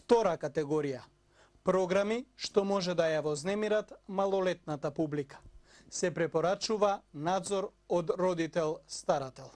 Втора категорија – програми што може да ја вознемират малолетната публика. Се препорачува надзор од родител-старател.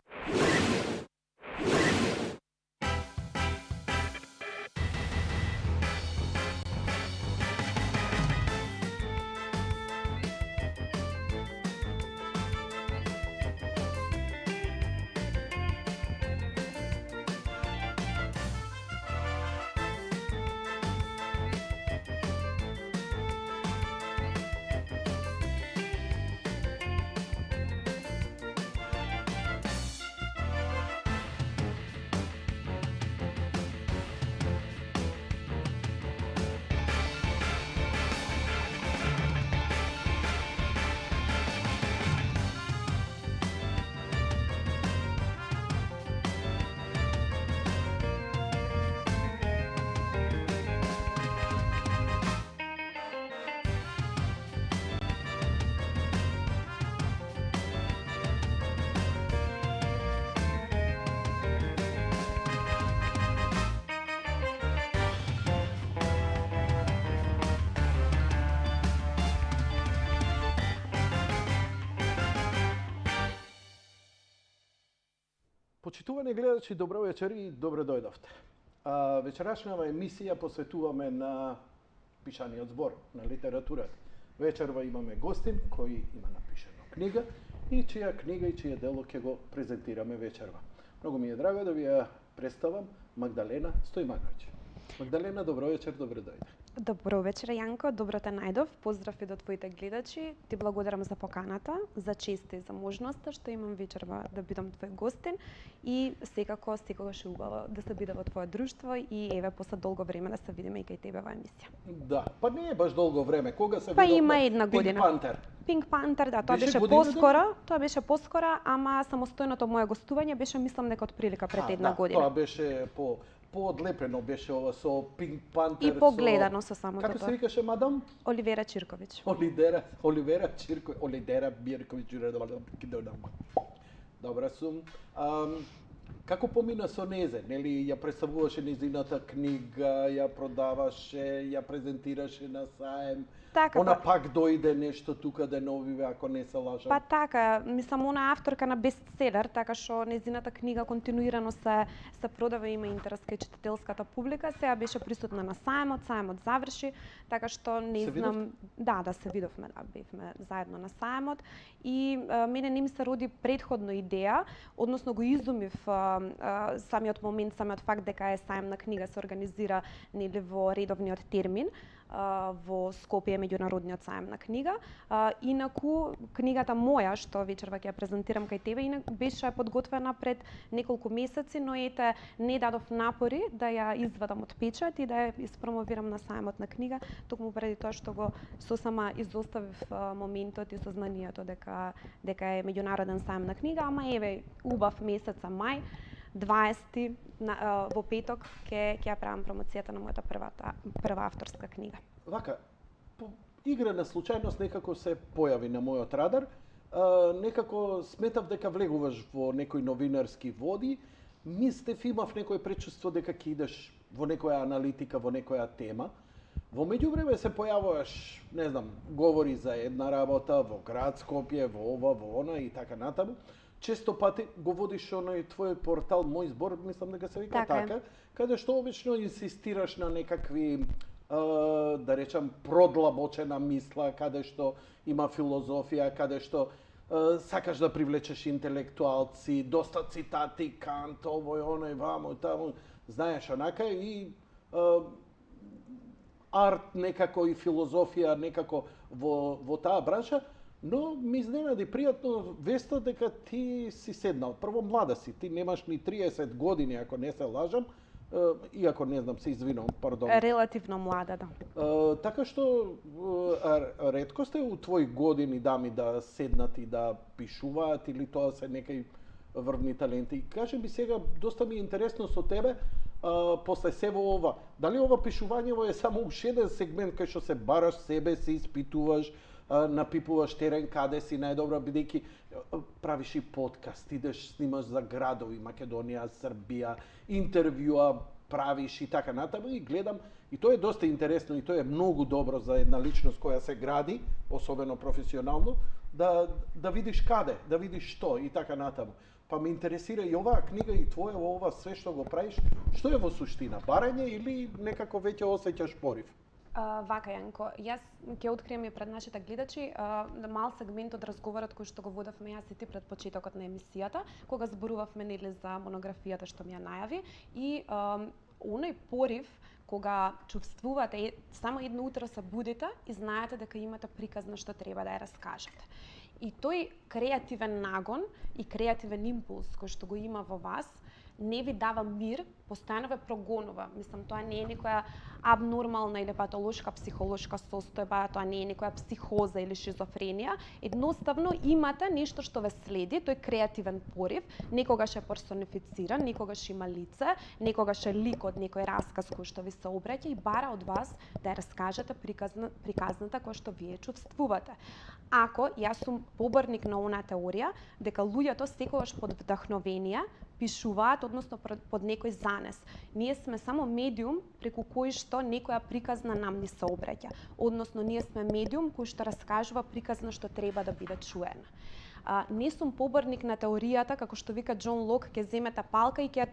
Почитувани гледачи, добро вечер и добро дојдовте. Вечерашнава емисија посветуваме на пишаниот збор, на литературата. Вечерва имаме гостин кој има напишана книга и чија книга и чија дело ќе го презентираме вечерва. Многу ми е драго да ви ја представам Магдалена Стојмановиќ. Магдалена, добро вечер, добро дојде. Добро вечер, Јанко, добро те најдов. Поздрав и до твоите гледачи. Ти благодарам за поканата, за честа и за можноста што имам вечерва да бидам твој гостин и секогаш е убаво да се биде во твое друштво и еве после долго време да се видиме и кај тебе во емисија. Да, па не е баш долго време. Кога се Па видовме? има една година. Pink Panther. Pink Panther, да, тоа беше година поскоро, ама самостојното моје гостување беше мислам дека од прилика пред една година. Тоа беше поодлепено беше ова со Pink Panther. И погледано со самото Како тоа. се викаше мадам? Оливера Чирковиќ. Оливера Бирковиќ. Добра сум. Како помина со незе, нели ја представуваше незината книга, ја продаваше, ја презентираше на саем. Така, Она пак дојде нешто тука да новиве, ако не се лажам. Па така, мислам, она е авторка на бестселер, така што незината книга континуирано се продава, има интерес кај читателската публика. Сега беше присутна на саемот заврши, така што не знам... Да, се видовме, да, бевме заедно на саемот. И мене не ми се роди предходно идеја, односно го изумив самиот момент, самиот факт дека е саем на книга се организира нели во редовниот термин во Скопје меѓународниот саем на книга. Инаку книгата моја што вечерва ќе ја презентирам кај тебе беше подготвена пред неколку месеци, но ете не дадов напори да ја извадам од печат и да ја испромовирам на саемот на книга, токму преди тоа што го сосама изоставив моментот и сознанието дека е меѓународен саем на книга, ама еве убав месеца мај 20 во петок ќе ја правам промоцијата на мојата прва авторска книга. Вака, по игра на случајност некако се појави на мојот радар. Некако сметав дека влегуваш во некои новинарски води. Мислев, имав некој пречувство дека ќе идеш во некоја аналитика, во некоја тема. Во меѓувреме се појавуваш, не знам, говори за една работа во град Скопје, во ова, во она и така натаму. Често пати го водиш оној твој портал Мој збор, мислам дека се вика така, каде што обично инсистираш на некакви, да речам, продлабочена мисла, каде што има филозофија, каде што сакаш да привлечеш интелектуалци, доста цитати, Кант, овој, оној, вамо, таму, знаеш, онака, и арт некако и филозофија некако во таа бранша. Но ми изненади пријатно веста дека ти си седнал. Прво млада си, ти немаш ни 30 години, ако не се лажам, иако не знам, се извинувам, пардон. Релативно млада, да. Така што ретко сте у твои години дами да седнат и да пишуваат или тоа се некај врвни таленти. И кажи ми сега, доста ми е интересно со тебе, после сево ова, дали ова пишувањево е само уште еден сегмент кај што се бараш себе, се испитуваш, напипуваш терен каде си најдобро, бидејќи правиш и подкаст, идеш, снимаш за градови, Македонија, Србија, интервјуа правиш и така натаму, и гледам, и тоа е доста интересно и тоа е многу добро за една личност која се гради, особено професионално, да видиш каде, да видиш што и така натаму. Па ме интересира и оваа книга и твоја, ова све што го правиш, што е во суштина, барање или некако веќе осеќаш порив? Вака, Јанко, јас ќе открием и пред нашите гледачи мал сегмент од разговорот кој што го водевме јас и ти пред почетокот на емисијата, кога зборувавме нели за монографијата што ми ја најави и оној порив кога чувствувате, само едно утро се будите и знаете дека имате приказ на што треба да ја раскажете. И тој креативен нагон и креативен импулс кој што го има во вас, не ви дава мир, постојано ве прогонува. Мислам, тоа не е некоја абнормална или патолошка психолошка состојба, тоа не е некоја психоза или шизофренија. Едноставно имате нешто што ве следи, тој креативен порив, некогаш е персонифициран, некогаш има лице, некогаш е лик од некој расказ кој што ви се обраќа и бара од вас да ја раскажете приказната која што вие чувствувате. Ако јас сум поборник на онаа теорија дека луѓето секогаш под вдахновение пишуваат, односно под некој занес. Ние сме само медиум преку кој што некоја приказна нам ни се обраќа. Односно, ние сме медиум кој што раскажува приказна што треба да биде чуена. Не сум поборник на теоријата, како што вика Џон Лок, ќе земете палка и ќе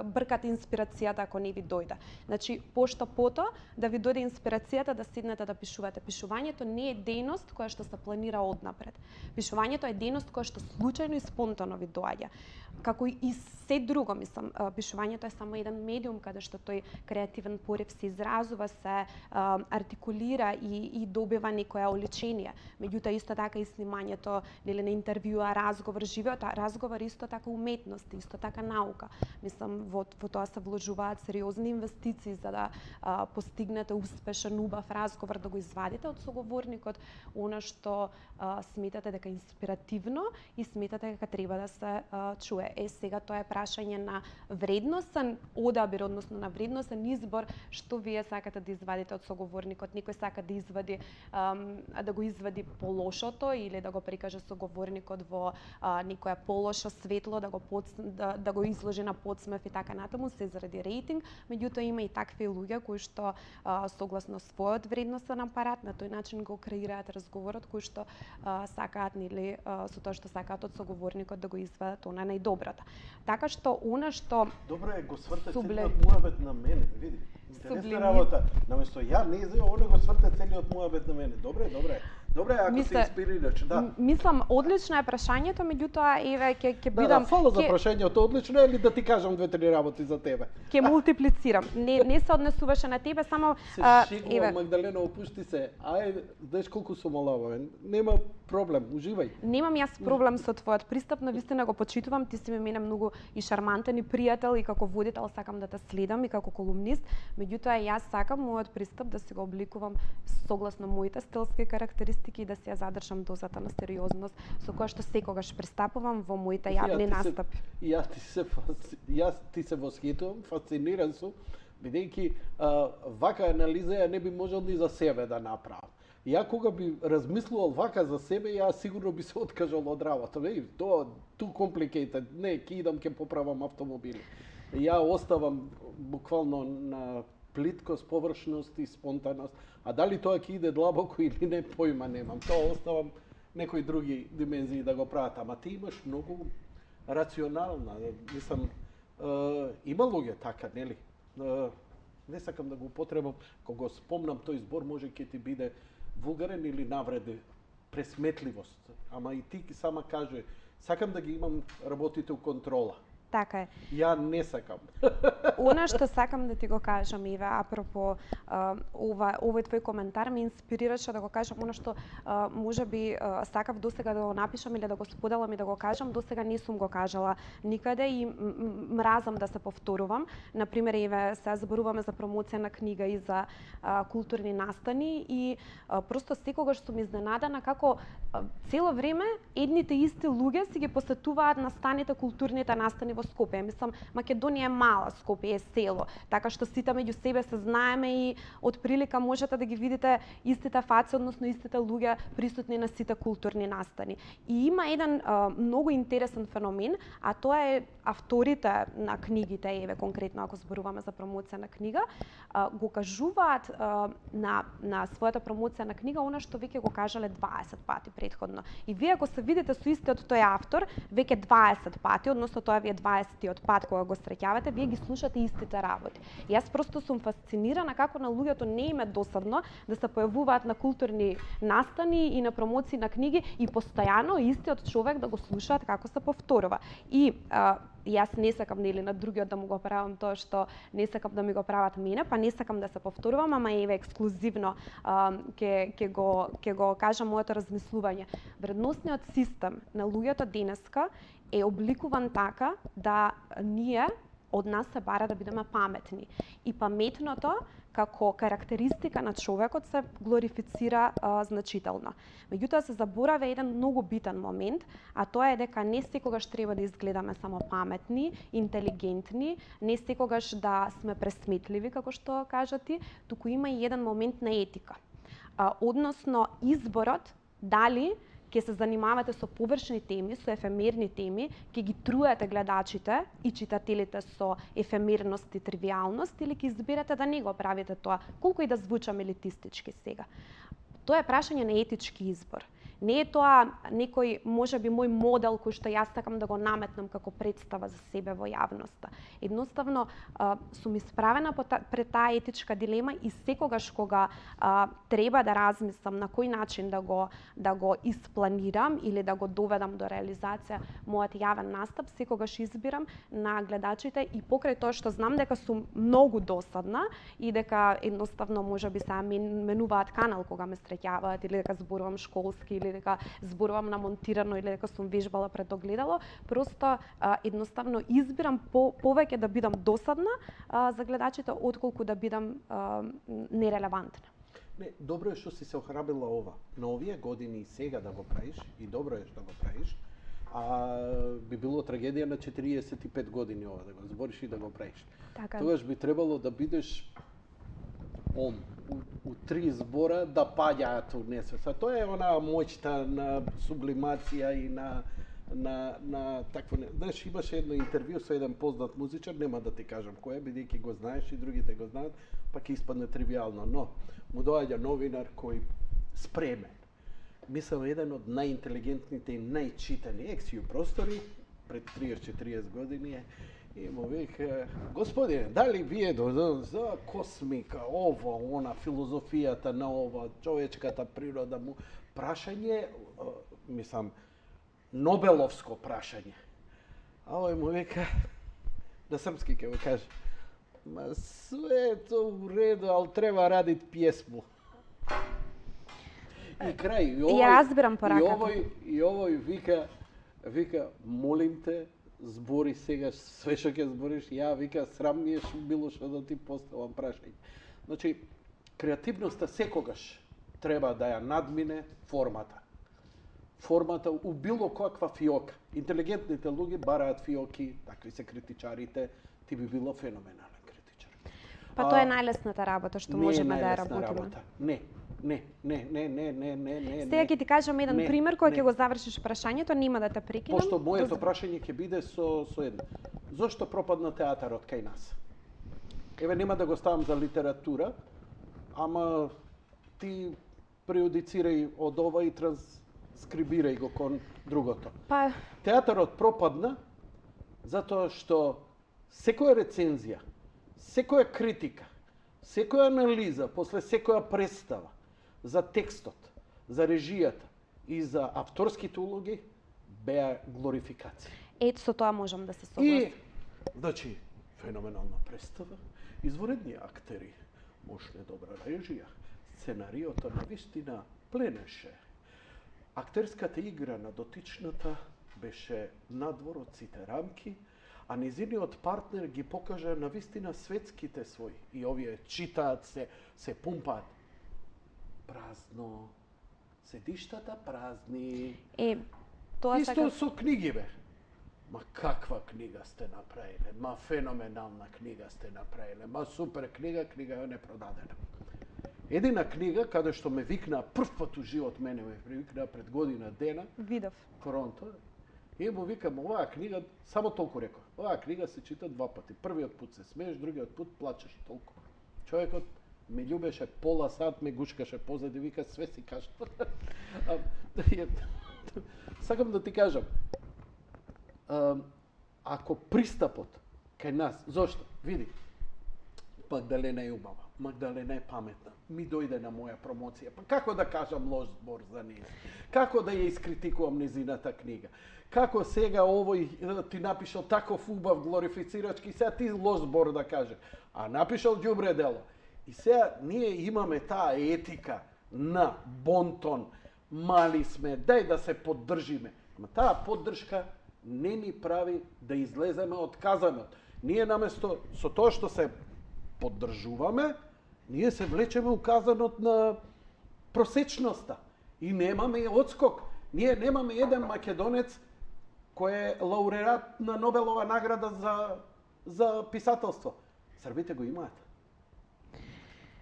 бркате инспирацијата ако не ви дојде. Значи, пошто пото да ви дојде инспирацијата да седнете да пишувате. Пишувањето не е дејност која што се планира однапред. Пишувањето е дејност која што случајно и спонтано ви доаѓа. Како и се друго, мислам, пишувањето е само еден медиум каде што тој креативен порив се изразува, се артикулира и добива некоја оличение. Меѓутоа исто така и снимањето или на интервјуа, разговор, живеот, разговор исто така уметност, исто така наука. Мислам, во тоа се вложуваат сериозни инвестиции за да постигнете успешен, убав разговор, да го извадите од соговорникот она што сметате дека е инспиративно и сметате дека треба да се чуе. Сега тоа е прашање на вредносен одабир, односно на вредносен избор, што вие сакате да извадите од соговорникот. Некој сака да извади да го извади полошото или да го прикаже соговорникот во некоја полошо светло, да го изложи на подсмев и така натаму, се заради рейтинг. Меѓутоа има и такви луѓе кои што согласно својот вредносен апарат на тој начин го креираат разговорот кој што сакаат нели со тоа што сакаат од соговорникот да го извадат она најдобрата. Така што она што добро е го сврте целиот муабет на мене, види. Интересна работа. Наместо ја не она го сврте целиот муабет на мене. Добре. Добре, ако се инспирираш, да. Мислам, одлично е прашањето, меѓутоа еве ќе бидам фала за прашањето, одлично е, или да ти кажам две-три работи за тебе. Ќе мултиплицирам. Не се однесуваше на тебе, само еве. Магдалена, опушти се. Ајде, знаеш колку сум олабавен. Нема проблем, уживај. Немам јас проблем со твојот пристап, на вистина го почитувам, ти си ми мене многу и шармантен и пријател и како водител сакам да те следам и како колумнист, меѓутоа јас сакам мојот пристап да се го обликувам согласно моите стилски карактеристики и да се ја задржам дозата на сериозност со која што секогаш пристапувам во моите јавни настапи. Јас ти се восхитувам, фасциниран сум, бидејќи вака анализа ја не би можел ни за себе да направам. Ја кога би размислувал вака за себе, ја сигурно би се откажал од работа. Тоа too complicated. Не, ќе идам ќе поправам автомобили. Ја оставам буквално на плиткост, површност и спонтаност. А дали тоа ќе иде длабоко или не, појма немам. Тоа оставам некои други димензии да го прават. Ама ти имаш многу рационална. Мислам, има луѓе така, нели? Не сакам да го употребам, кога го спомнам тој збор, може ќе ти биде вулгарен или навреди, пресметливост. Ама и ти сама кажи, сакам да ги имам работите у контрола. Така е. Ја не сакам. Она што сакам да ти го кажам, Иве, апропо овој твој коментар ме инспирираше да го кажам она што можеби сакав досега да го напишам или да го споделам и да го кажам, досега не сум го кажала никаде и мразам да се повторувам. Например, Иве, се зборуваме за промоција на книга и за културни настани и просто секогаш сум изненадана како цело време едните исти луѓе си ги посетуваат настаните, културните настани во Скопје. Мислам, Македонија е мала, Скопје е село, така што сите меѓу себе се знаеме и од прилика можете да ги видите истите фаци, односно истите луѓе присутни на сите културни настани. И има еден многу интересен феномен, а тоа е авторите на книгите, еве конкретно ако зборуваме за промоција на книга, го кажуваат на својата промоција на книга она што веќе го кажале 20 пати претходно. И вие ако се видите со истиот тој автор веќе 20 пати, односно тоа ви е 20-тиот пат кога го среќавате, вие ги слушате истите работи. И јас просто сум фасцинирана како на луѓето не им е досадно да се појавуваат на културни настани и на промоции на книги и постојано истиот човек да го слушаат како се повторува. И јас не сакам нели на другиот да му го правам тоа што не сакам да ми го прават мене, па не сакам да се повторувам, ама еве ексклузивно ќе го кажам моето размислување. Вредносниот систем на луѓето денеска е обликуван така да ние од нас се бара да бидеме паметни. И паметното како карактеристика на човекот се глорифицира значително. Меѓутоа се заборавя еден многу битен момент, а тоа е дека не секогаш треба да изгледаме само паметни, интелигентни, не секогаш да сме пресметливи, како што кажа ти, туку има и еден момент на етика. Односно изборот дали ќе се занимавате со површни теми, со ефемерни теми, ќе ги труете гледачите и читателите со ефемерност и тривијалност, или ќе изберете да не го правите тоа, колку и да звучам елитистички сега. Тоа е прашање на етички избор. Не е тоа некој, можеби мој модел кој што јас сакам да го наметнам како представа за себе во јавноста. Едноставно сум исправена пред таа етичка дилема и секогаш кога треба да размислам на кој начин да го испланирам или да го доведам до реализација мојот јавен настап, секогаш избирам на гледачите и покрај тоа што знам дека сум многу досадна и дека едноставно можеби се менуваат канал кога ме среќаваат или дека зборувам школски или дека зборувам на монтирано или дека сум вежбала пред огледало, просто едноставно избирам повеќе да бидам досадна за гледачите отколку да бидам нерелевантна. Не, добро е што си се охрабрила ова. На овие години и сега да го правиш, и добро е што го правиш, би било трагедија на 45 години ова да го збориш и да го правиш. Така. Тогаш би требало да бидеш у 3 збора да паѓаат у несвеста. Тоа е она моќта на сублимација и на такво. Знаеш, имаше едно интервју со еден познат музичар, нема да ти кажам кој е, бидејќи го знаеш и другите го знаат, па ќе испадне тривијално, но му доаѓа новинар кој спремен. Мислам еден од најинтелигентните и најчитани ексију простори пред 30-40 години и му вика: "Господине, дали вие за космика, ова, она, филозофијата на ова, човечката природа му прашање, мислам, Нобеловско прашање." А овој му вика, на српски ќе го каже: "Ма све е то у реду, ал треба радит пјесму." И крај, Ја разбирам пораката. И овој вика, "Молим те, збори сега све што ќе збориш." Ја вика, "Срам ми е било што да ти поставам прашање." Значи, креативноста секогаш треба да ја надмине формата. Формата у било каква фиока. Интелигентните луѓе бараат фиоки, такви се критичарите, ти би било феноменален критичар. Па тоа е најлесната работа што можеме да ја работиме. Работа. Не. Сега ќе ти кажам еден пример кој ќе го завршиш прашањето, нема да те прекинам. Пошто моето прашање ќе биде со едно. Зошто пропадна театарот кај нас? Еве, нема да го ставам за литература, ама ти преюдицирај од ова и транскрибирај го кон другото. Па Театарот пропадна затоа што секоја рецензија, секоја критика, секоја анализа, после секоја представа за текстот, за режијата и за авторските улоги беа глорификација. ето со тоа можам да се И, согласам. значи, феноменална представа, изворедни актери, мощна добра режија, сценариото на вистина пленеше. Актерската игра на дотичната беше надвор од сите рамки, а низиниот партнер ги покажа на вистина светските своји. И овие читаат, се пумпаат. Празно. Седиштата празни. Тоа Исто сакам. со книги, бе. Ма каква книга сте направиле, ма феноменална книга сте направиле, ма супер книга, книга е непродадена. Едина книга каде што ме викна прв пат у живот, мене ме привикна пред година дена, Видов. Торонто, и му викам, оваа книга, само толку реков, оваа книга се чита два пати. Првиот пут се смееш, другиот пут плачеш толку. Човекот ме љубеше пола сат, ме гушкаше позади, вика, све си кажа. Сакам да ти кажам, ако пристапот кај нас, зошто? Види, Магдалена е убава, Магдалена е паметна, ми дојде на моја промоција, па како да кажам лош збор за неја? Како да ја искритикувам незината книга? Како сега овој ти напишал таков убав глорифицирачки, сега ти лош збор да каже, а напишал ѓубре дело. И сега ние имаме таа етика на бонтон, мали сме, дај да се поддржиме. Ама таа поддршка не ни прави да излеземе од казанот. Ние наместо со тоа што се поддржуваме, ние се влечеме у казанот на просечноста и немаме одскок. Ние немаме еден македонец кој е лауреат на Нобелова награда за писателство. Србите го имаат.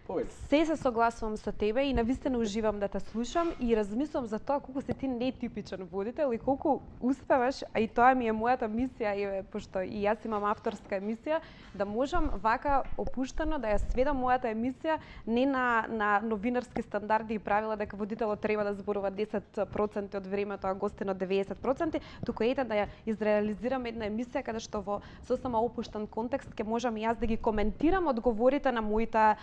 Повеќе. Се согласувам со тебе и навистина уживам да те слушам и размислувам за тоа колку си ти нетипичен водител и колку успеваш, а и тоа ми е мојата мисија, и пошто и јас имам авторска емисија, да можам вака опуштено да ја сведам мојата емисија не на новинарски стандарди и правила дека водителот треба да зборува 10% од времето, а гостинот 90%, туку ете да ја изреализирам една емисија каде што во сосема опуштен контекст ќе можам и јас да ги коментирам одговорите на моите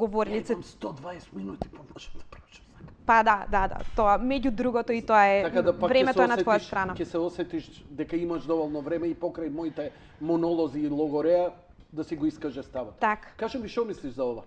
соговорници. Имам 120 минути, па можам да прочитам. Па да, тоа меѓу другото и тоа е Така да пак времето е на твоја страна. Ќе се осетиш дека имаш доволно време и покрај моите монолози и логореа да си го искаже ставот. Так. Кажи ми што мислиш за ова?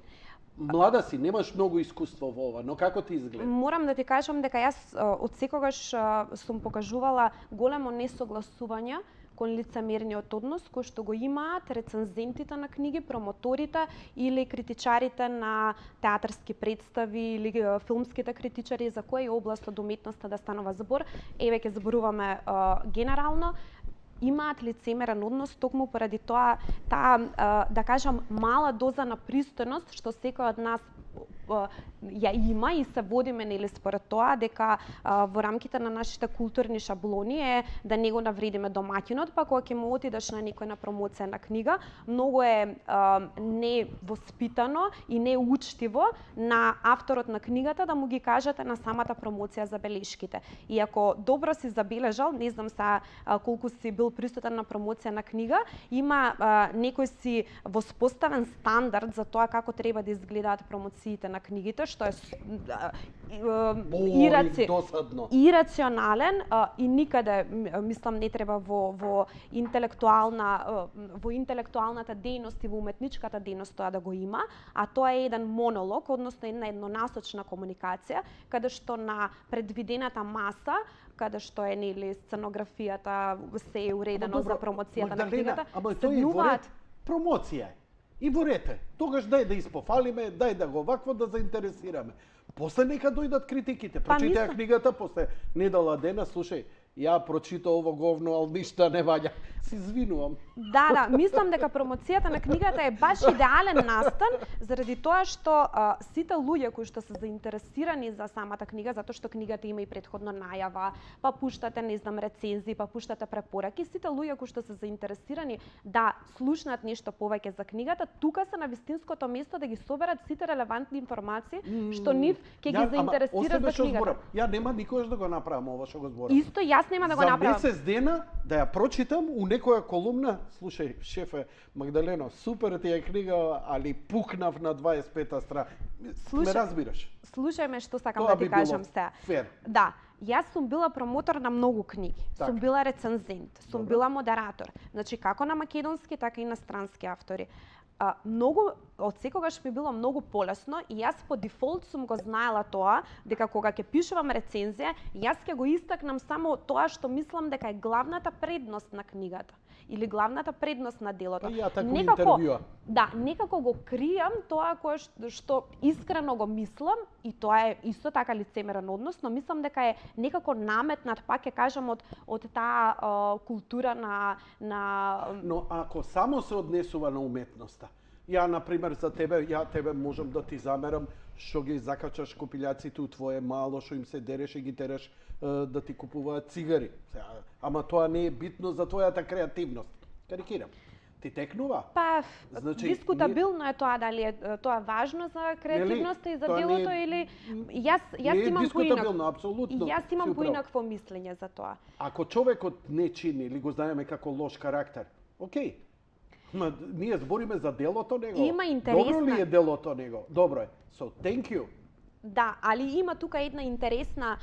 Млада си, немаш многу искуство во ова, но како ти изгледа? Морам да ти кажам дека јас од секогаш сум покажувала големо несогласување кон лицемерниот однос кој што го имаат рецензентите на книги, промоторите или критичарите на театарски представи или филмските критичари за која област од уметноста да станува збор. Еве ќе зборуваме генерално. Имаат лицемерен однос токму поради таа да кажам мала доза на пристојност што секој од нас ја има и се водиме нели според тоа дека во рамките на нашите културни шаблони е да не го навредиме домаќинот, па кога ќе му отидеш на некој на промоција на книга, многу е невоспитано и неучтиво на авторот на книгата да му ги кажете на самата промоција забелешките. И ако добро си забележал, не знам са колку си бил присутен на промоција на книга, има некој си воспоставен стандард за тоа како треба да изгледаат промоциите на книгите, што е ирационален и никаде, мислам, не треба во интелектуалната дејност и во уметничката дејност тоа да го има, а тоа е еден монолог, односно една еднонасочна комуникација, каде што на предвидената маса, каде што е нели сценографијата се е уредено за промоцијата на книгата, седнуваат промоција. И во рете, тогаш дај да испофалиме, дај да го вакво да заинтересираме. После нека дојдат критиките. Прочитаја книгата, после недела дена, слушај, ја прочита ово говно, ал ништа не ваѓа. Си извинувам. Да, мислам дека промоцијата на книгата е баш идеален настан, заради тоа што сите луѓе кои што се заинтересирани за самата книга, затоа што книгата има и претходно најава, па пуштате, не знам, рецензии, па пуштате препораки, сите луѓе кои што се заинтересирани да слушнат нешто повеќе за книгата, тука се на вистинското место да ги соберат сите релевантни информации што нив ќе ги заинтересира за книгата. Ја нема никогаш да го направам ова што го зборам. Исто јас нема да го направам. За месец дена да ја прочитам у некоја колумна, слушај, шефе Магдалено, супер ти е книга, али пукнав на 25-та страна. Ме разбираш? Слушај ме што сакам да ти кажам сега. Фер. Да, јас сум била промотор на многу книги. Так. Сум била рецензент, сум била модератор. Значи како на македонски, така и на странски автори. Многу од секогаш ми било многу полесно и јас по дефолт сум го знаела тоа дека кога ќе пишувам рецензија, јас ќе го истакнам само тоа што мислам дека е главната предност на книгата. или главната предност на делото. Па ја такво интервјуа. Да, некако го кријам тоа кое што искрено го мислам и тоа е исто така лицемерен однос, но мислам дека е некако наметнат, пак ќе кажам, од таа култура на Но ако само се однесува на уметноста, ја, например, за тебе, ја тебе можам да ти замерам што ги закачаш копилјаците у твое мало, што им се дереш и ги тереш да ти купуваат цигари. Ама тоа не е битно за твојата креативност. Карикирам. Ти текнува? Па, Значи, дискутабилно е тоа дали е тоа важно за креативноста и за делото или јас имам дискутабилно, апсолутно. Јас имам поинакво мислење за тоа. Ако човекот не чини или го знаеме како лош карактер, окей. Ма ние збориме за делото него. Има интересна. Добро ли е делото него? Добро е. So, thank you. Да, али има тука една интересна,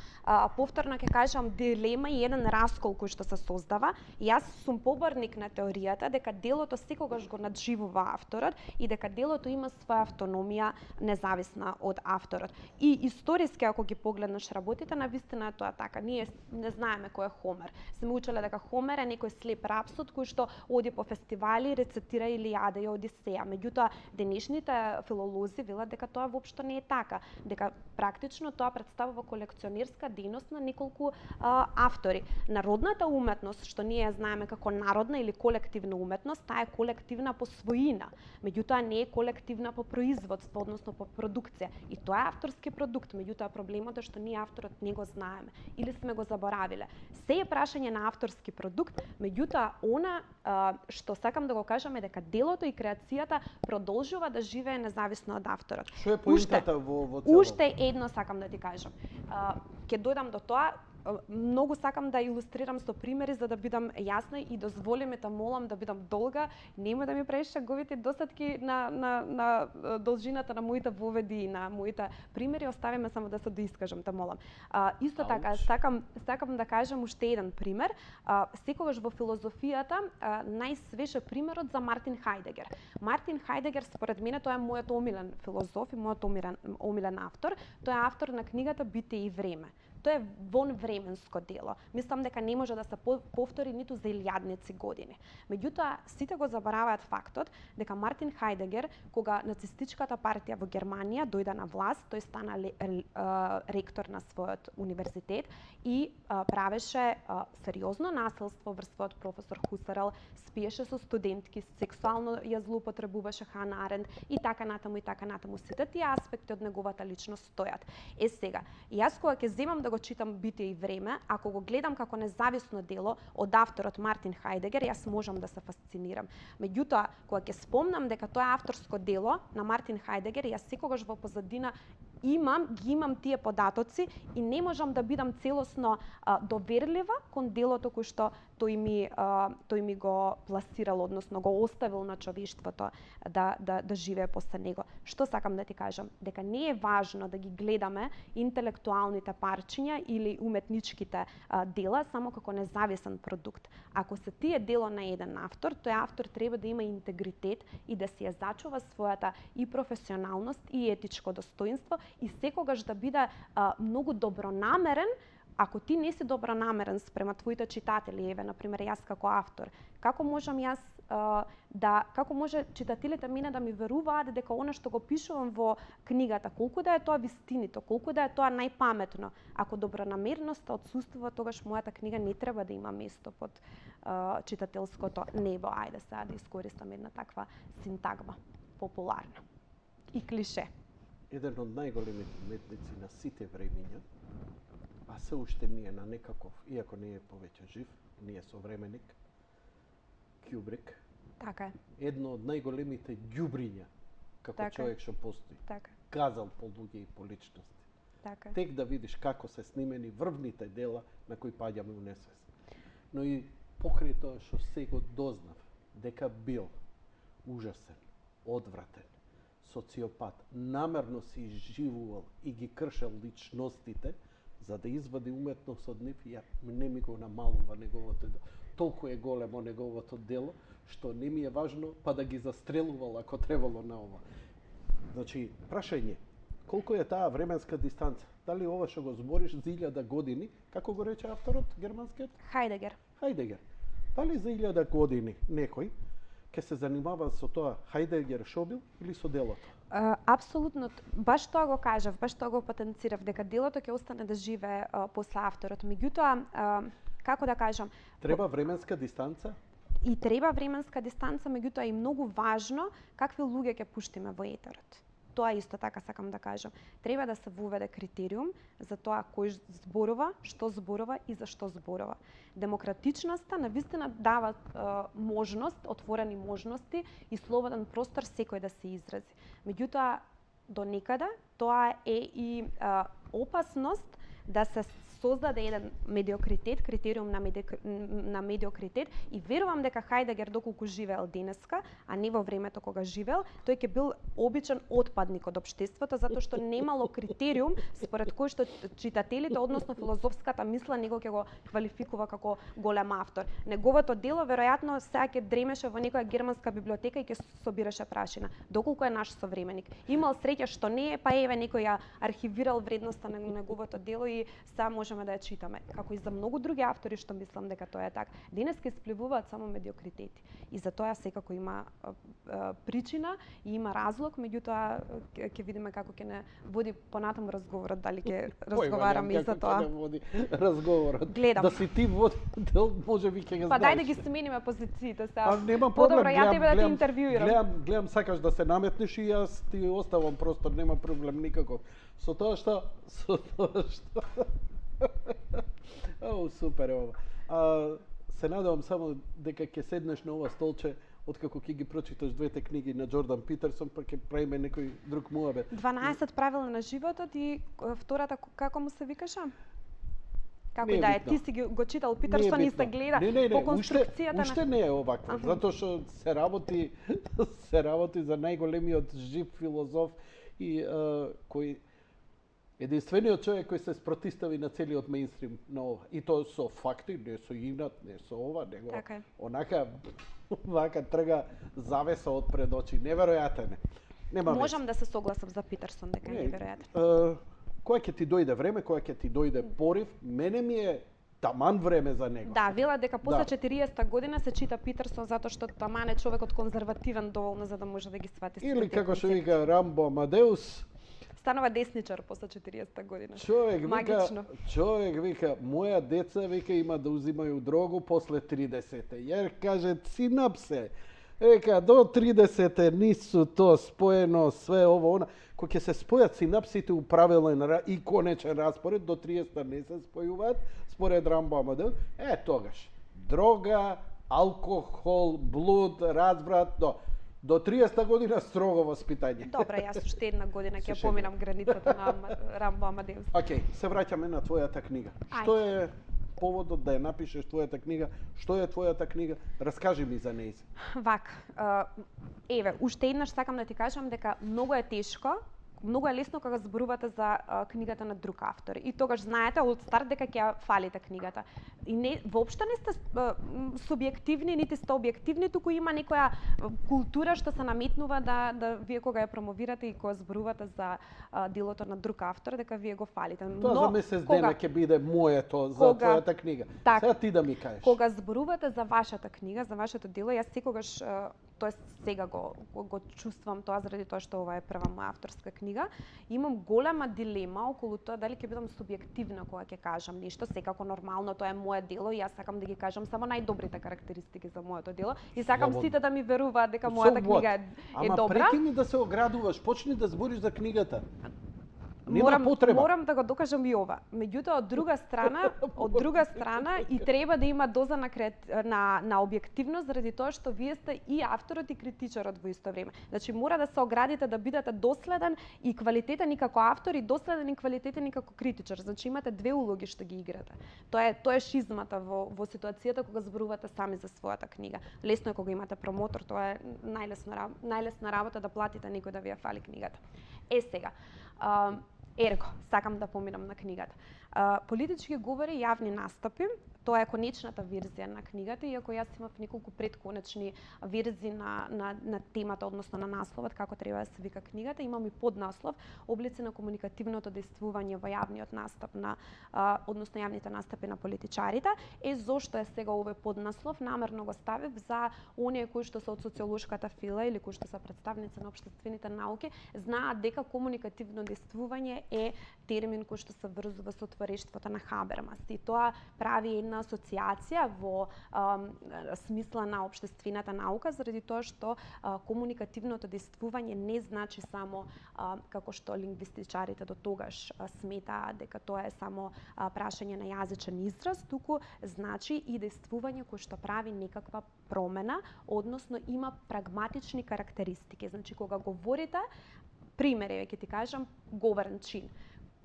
повторно ќе кажам, дилема и еден раскол кој што се создава. Јас сум поборник на теоријата дека делото секогаш го надживува авторот и дека делото има своја автономија независна од авторот. И историски, ако ги погледнеш работите, навистина е тоа така. Ние не знаеме кој е Хомер. Сме учеле дека Хомер е некој слеп рапсод кој што оди по фестивали, рецитира Илијада и Одисеја. Меѓутоа, денешните филолози велат дека тоа воопшто не е така, дека практично тоа представува колекционерска дејност на неколку автори. Народната уметност, што ние ја знаеме како народна или колективна уметност, таа е колективна по својина. Меѓутоа не е колективна по производство, односно по продукција. И тоа е авторски продукт, меѓутоа проблемот е што ние авторот не го знаеме или сме го заборавиле. Се е прашање на авторски продукт, меѓутоа она што сакам да го кажам е дека делото и креацијата продолжува да живее независно од авторот. Што е поинтата во цело? Уште едно сакам да ти кажам. Ќе дојдам до тоа. Многу сакам да илустрирам со примери за да бидам јасна и дозволи ми те молам да бидам долга, нема да ми правиш шаговите досадки на должината на моите воведи и на моите примери, остави ме само да се доискажам, те молам. Исто така сакам да кажам уште еден пример. Секогаш во филозофијата најсвеж е примерот за Мартин Хајдегер. Мартин Хајдегер според мене тоа е мојот омилен филозоф и мојот омилен автор. Тој е автор на книгата Битие и време. Тоа е вонвременско дело. Мислам дека не може да се повтори ниту за илјадници години. Меѓутоа, сите го забораваат фактот дека Мартин Хајдегер, кога нацистичката партија во Германија дојде на власт, тој стана ректор на својот универзитет и правеше сериозно насилство врз својот професор Хусарел, спиеше со студентки, сексуално ја злоупотребуваше Хана Аренд и така натаму и така натаму. Сите тие аспекти од неговата личност стојат. Сега, јас кога ќе земам да го читам Битие и време, ако го гледам како независно дело од авторот Мартин Хајдегер, јас можам да се фасцинирам. Меѓутоа, кога ќе спомнам дека тоа е авторско дело на Мартин Хајдегер, јас секогаш во позадина ги имам тие податоци и не можам да бидам целосно доверлива кон делото кој што тој ми го пласирал, односно го оставил на човештвото да живее после него. Што сакам да ти кажам? Дека не е важно да ги гледаме интелектуалните парчиња или уметничките дела само како независен продукт. Ако се тие дело на еден автор, тој автор треба да има интегритет и да си ја зачува својата и професионалност и етичко достоинство и секогаш да биде многу добронамерен. Ако ти не си добронамерен спрема твоите читатели, еве, например, јас како автор, како можам јас како може читателите мене да ми веруваат дека она што го пишувам во книгата, колку да е тоа вистинито, колку да е тоа најпаметно, ако добронамерноста отсуствува, тогаш мојата книга не треба да има место под читателското небо. Ајде сега да искористам една таква синтагма, популарна и клише. Еден од најголемите уметници на сите времиња, а се уште ние на некаков, иако не е повеќе жив, ние современик, Кјубрик. Така е. Едно од најголемите ѓубриња како така човек што постои. Така. Казал по луѓе и по личности. Така. Тек да видиш како се снимени врвните дела на кои паѓаме у несвест. Но и покрај тоа што се го дознав дека бил ужасен, одвратен, социопат, намерно си живувал и ги кршел личностите за да извади уметност од нив, не ми го намалува неговото дело. Толку е големо неговото дело, што не ми е важно па да ги застрелувал ако требало на ова. Значи, прашање, колку е таа временска дистанца? Дали ова што го збориш за 1000 години, како го рече авторот германскиот? Хајдегер. Хајдегер. Дали за 1000 години некој ќе се занимава со тоа Хајдегер шо бил или со делото? Апсолутно, баш тоа го кажав, баш тоа го потенцирав, дека делото ќе остане да живее после авторот. Меѓутоа, како да кажам, Треба временска дистанца? и треба временска дистанца, меѓутоа и многу важно какви луѓе ќе пуштиме во етерот. Тоа исто така сакам да кажам. Треба да се воведе критериум за тоа кој зборува, што зборува и за што зборува. Демократичноста навистина дава можност, отворени можности и слободен простор секој да се изрази. Меѓутоа, до некаде тоа е и опасност да се создаде еден медиокритет, критериум на медиокритет и верувам дека Хајдегер доколку живеел денеска, а не во времето кога живеел, тој ќе бил обичен отпадник од општеството затоа што немало критериум според кој што читателите, односно филозофската мисла него ќе го квалификува како голем автор. Неговото дело веројатно сега ќе дремеше во некоја германска библиотека и ќе собираше прашина. Доколку е наш современик. Имал среќа што не е, па еве некој ја архивирал вредноста на неговото дело и сега можеме да ја читаме. Како и за многу други автори што мислам дека тоа е така. Денеска испливуваат само медиокритети. И за тоа секако има причина и има разлог, меѓутоа ќе видиме како ќе не води понатаму разговорот, дали ќе разговараме и за тоа. Како ќе не води разговорот? Гледам. Да си ти водител, можеби ќе го знаеш. Па дај да ги смениме позициите сега. Нема проблем. Подобро, ја тебе да те интервјуирам. Гледам сакаш да се наметнеш и јас ти оставам простор, нема проблем никаков. Со тоа што супер ова. Се надевам само дека ќе седнеш на ова столче откако ќе ги прочиташ двете книги на Џордан Питерсон, па ќе правиме некој друг муабет. 12 правила на животот и втората како му се викаше? Како Не е да е, битно. ти си го читал Питерсон и се гледа по конструкцијата уште не е оваква, затоа што се работи за најголемиот жив филозоф и кој единствениот човек кој се спротистави на целиот мејнстрим на ова. И тоа со факти, не со инат, не со ова, него Така е. онака вака трга завеса од пред очи. Неверојатен е. Нема Можам да се согласам за Питерсон дека е Не, неверојатен. Кога ќе ти дојде време, кога ќе ти дојде порив, мене ми е таман време за него. Да, вела дека после Да. 40-та година се чита Питерсон затоа што таман е човекот конзервативен доволно за да може да ги свати Или сите како што концепти. вика Рамбо Амадеус, Станува десничар после 40-та година. човек Магично. вика, моја деца вика има да узимају дрогу после 30-те. Јер каже синапсе. Вика до 30-те нису то споено све ово она. Кога ќе се спојат синапсите у правилен и конечен распоред до 30-та не се спојуваат според Рамбо Амадеус, тогаш дрога, алкохол, блуд, разврат, до 30-та година строго воспитање. Добра, јас уште една година ќе Се поминам границата на Рамбо Амадеус. Океј, се враќаме на твојата книга. Што е поводот да ја напишеш твојата книга? Што е твојата книга? Раскажи ми за нејза. Вака, еве, уште еднаш сакам да ти кажам дека многу е тешко, многу е лесно кога зборувате за книгата на друг автор. И тогаш знаете од старт дека ќе ја фалите книгата. И не воопшто не сте субјективни, нити сте објективни, туку има некоја култура што се наметнува да вие кога ја промовирате и кога зборувате за делото на друг автор, дека вие го фалите. Тоа за месец дена ќе биде моето за твојата книга. Так, Сега ти да ми кажеш. Кога зборувате за вашата книга, за вашето дело, јас секогаш, тоест сега го чувствам тоа заради тоа што ова е прва моја авторска книга, имам голема дилема околу тоа дали ќе бидам субјективна кога ќе кажам нешто, секако нормално тоа е мое дело и јас сакам да ги кажам само најдобрите карактеристики за моето дело и сакам Слободно. сите да ми веруваат дека мојата книга е Ама добра. прекини да се оградуваш, почни да збориш за книгата. Нема потреба. Морам да го докажам и ова. Меѓутоа од друга страна и треба да има доза на објективност заради тоа што вие сте и авторот и критичарот во исто време. Значи мора да се оградите да бидете доследен и квалитетен и како автор и доследен и квалитетен и како критичар. Значи имате две улоги што ги играте. Тоа е шизмата во ситуацијата кога зборувате сами за својата книга. Лесно е кога имате промотор, тоа е најлесна работа да платите некој да ви ја фали книгата. Сега, ерго, сакам да поминам на книгата. Политички говори, јавни настапи, тоа е конечната верзија на книгата, иако јас имав неколку предконечни верзии на темата, односно на насловот, како треба да се вика книгата. Имам и поднаслов облици на комуникативното действување во јавниот настап односно јавните настапи на политичарите. Зошто е сега овој поднаслов? Намерно го ставив за оние кои што се од социолошката фила или кои што се представници на општествените науки, знаат дека комуникативно действување е термин кој што се врзува со творештвото на Хабермас. И тоа прави една асоциација во смисла на општествената наука, заради тоа што комуникативното действување не значи само, како што лингвистичарите до тогаш сметаат дека тоа е само прашање на јазичен израз, туку значи и действување кој што прави некаква промена, односно има прагматични карактеристики. Значи, кога говорите, примери, ќе ти кажам, говорен чин.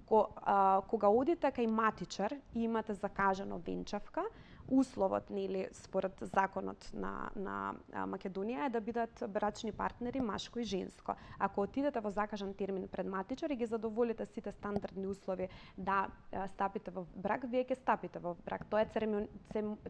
Кога одите кај матичар и имате закажано венчавка, условот, нели, според законот на Македонија е да бидат брачни партнери машко и женско. Ако отидете во закажан термин пред матичар и ги задоволите сите стандардни услови да стапите во брак, вие ќе стапите во брак. Тоа е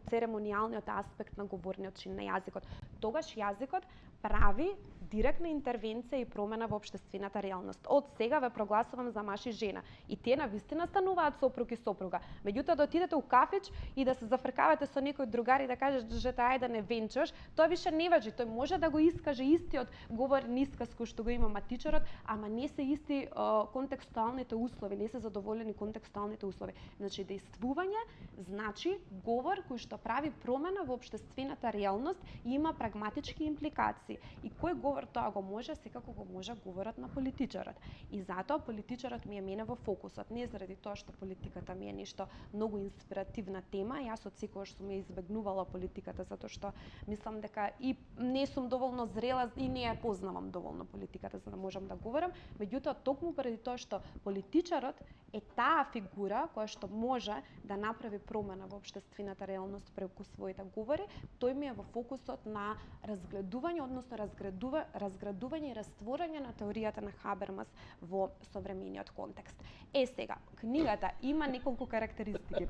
церемонијалниот аспект на говорниот чин на јазикот. Тогаш јазикот прави директна интервенција и промена во општествената реалност. Од сега ве прогласувам за маж и жена. И тие навистина стануваат сопруг и сопруга. Меѓутоа, да отидете у кафич и да се зафркавате со некој другар и да кажеш ај да не венчаш, тоа више не важи. Тој може да го искаже истиот говорен исказ кој што го има матичарот, ама не се исти контекстуалните услови, не се задоволени контекстуалните услови. Значи, действување значи говор кој што прави промена во општествената реалност и има прагматички импликации. И кој говор тоа го може, секако го може говорот на политичарот. И затоа политичарот ми е мене во фокусот, не заради тоа што политиката ми е нешто многу инспиративна тема. Јас од секогаш сум ја избегнувала политиката затоа што мислам дека и не сум доволно зрела и не ја познавам доволно политиката за да можам да говорам. Меѓутоа, токму поради тоа што политичарот е таа фигура која што може да направи промена во општествената реалност преку своите говори, тој ми е во фокусот на разгледување, односно разградување и растворање на теоријата на Хабермас во современиот контекст. Сега, книгата има неколку карактеристики.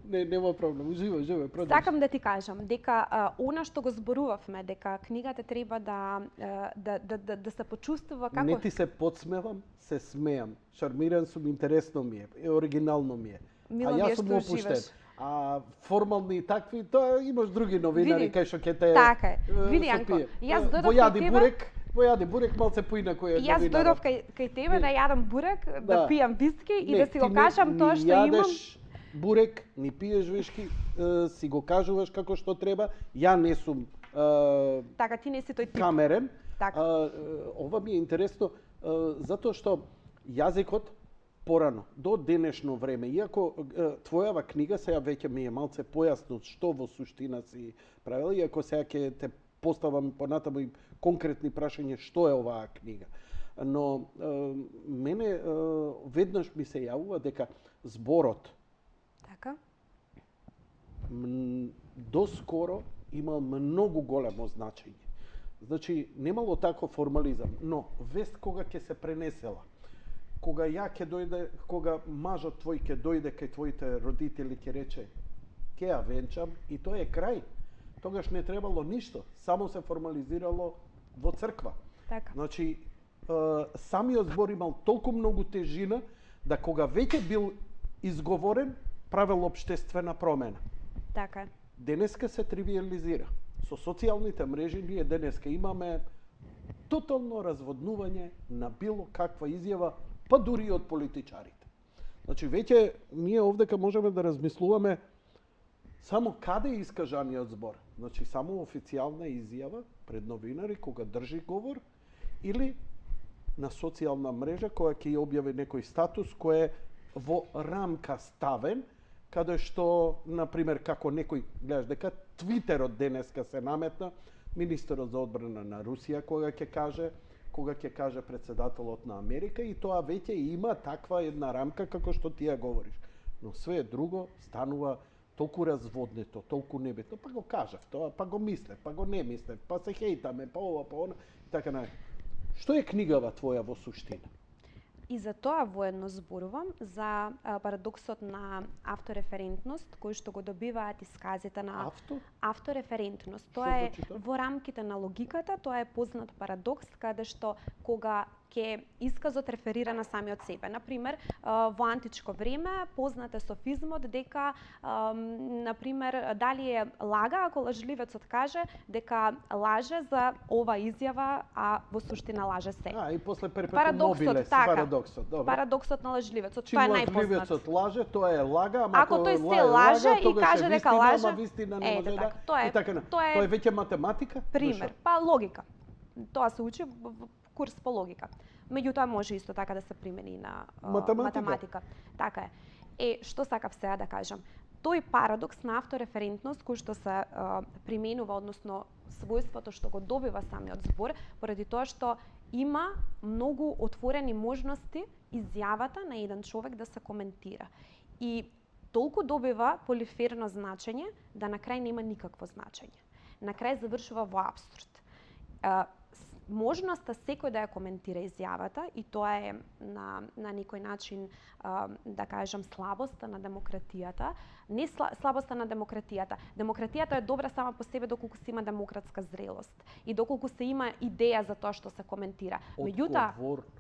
Нема проблем, уживај, продолжи. Сакам да ти кажам дека она што го зборувавме, дека книгата треба да се почувствува како... Не ти се подсмевам, се смеам. Шармиран сум, интересно ми е, оригинално ми е. Мило а ми е јас сум што опуштен. живееш. А формални и такви, тоа имаш други новинари кај што ќе те Така е. Види, Јанко, јас дојдов кај тебе. Во јади бурек малце поинаку е новинар. Јас дојдов кај тебе да јадам бурек, да пијам виски и да си го кажам тоа што имам. Ни јадеш бурек, ни пиеш виски, си го кажуваш како што треба. Ја не сум така, ти не си тој тип. Камерен. Така. Ова ми е интересно затоа што јазикот порано, до денешно време, иако твојава книга сега веќе ми е малце појасно што во суштина си правила, иако сега ќе те поставам понатаму и конкретни прашања што е оваа книга. Но мене веднаш ми се јавува дека зборот Така. Доскоро имал многу големо значење. Значи, немало таков формализам, но вест кога ќе се пренесела, кога кога мажот твој ќе дојде кај твоите родители ќе рече ќе ја венчам и тоа е крај. Тогаш не требало ништо, само се формализирало во црква. Така. Значи, самиот збор имал толку многу тежина да кога веќе бил изговорен, правел општествена промена. Така е. Денеска се тривиализира. Со социјалните мрежи ние денеска имаме тотално разводнување на било каква изјава, па дури и од политичарите. Значи, веќе ние овдека можеме да размислуваме само каде е искажаниот збор. Значи, само официјална изјава пред новинари кога држи говор или на социјална мрежа која ќе ја објави некој статус кој е во рамка ставен, каде што, например, како некој, гледаш дека Твитерот денеска се наметна, министерот за одбрана на Русија кога ќе каже председателот на Америка и тоа веќе има таква една рамка како што ти ја говориш. Но све друго станува толку разводнето, толку небитно, па го кажав тоа, па го мислев, па го не мислев, па се хейтаме, па ова, па она, така на. Што е книгава твоја во суштина? И за тоа воедно зборувам за парадоксот на автореферентност, кој што го добиваат исказите на автореферентност. Тоа е значи тоа? во рамките на логиката, тоа е познат парадокс каде што кога ќе исказот реферира на самиот себе. Например, во античко време познат е софизмот дека например дали е лага ако лажливецот каже дека лаже за ова изјава, а во суштина лаже се. И после Парадоксот, мобиле, така. парадоксот, добро. Парадоксот на лажливецот, Чим тоа е најпознат. лажливецот лаже, тоа е лага, ама Ако тој се лаже и каже дека лаже, ама вистина не може да. Тоа е, И така, тоа е тоа е веќе математика? пример, па логика. Тоа се учи во курс по логика. Меѓутоа може исто така да се примени на математика. Така е. Што сакав сега да кажам? Тој парадокс на автореферентност кој што се применува, односно својството што го добива самиот збор, поради тоа што има многу отворени можности изјавата на еден човек да се коментира. И толку добива полиферно значење да на крај нема никакво значење. На крај завршува во апсурд. Можноста секој да ја коментира изјавата, и тоа е на некој начин, да кажам, слабоста на демократијата. Не слабоста на демократијата. Демократијата е добра сама по себе доколку се има демократска зрелост и доколку се има идеја за тоа што се коментира. Одговорност.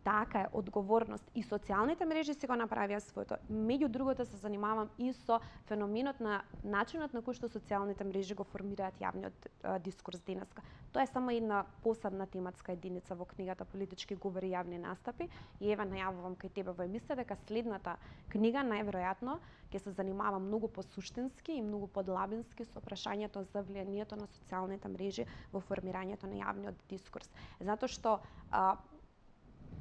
Така е, одговорност. И социјалните мрежи си го направија своето. Меѓу другото се занимавам и со феноменот на начинот на кој што социјалните мрежи го формираат јавниот дискурс денеска. Тоа е само една посебна тематска единица во книгата Политички говори и јавни настапи. И еве најавувам кај тебе во емисија дека следната книга најверојатно ќе се занимава многу посуштински и многу подлабински со прашањето за влијанието на социјалните мрежи во формирањето на јавниот дискурс. Затоа што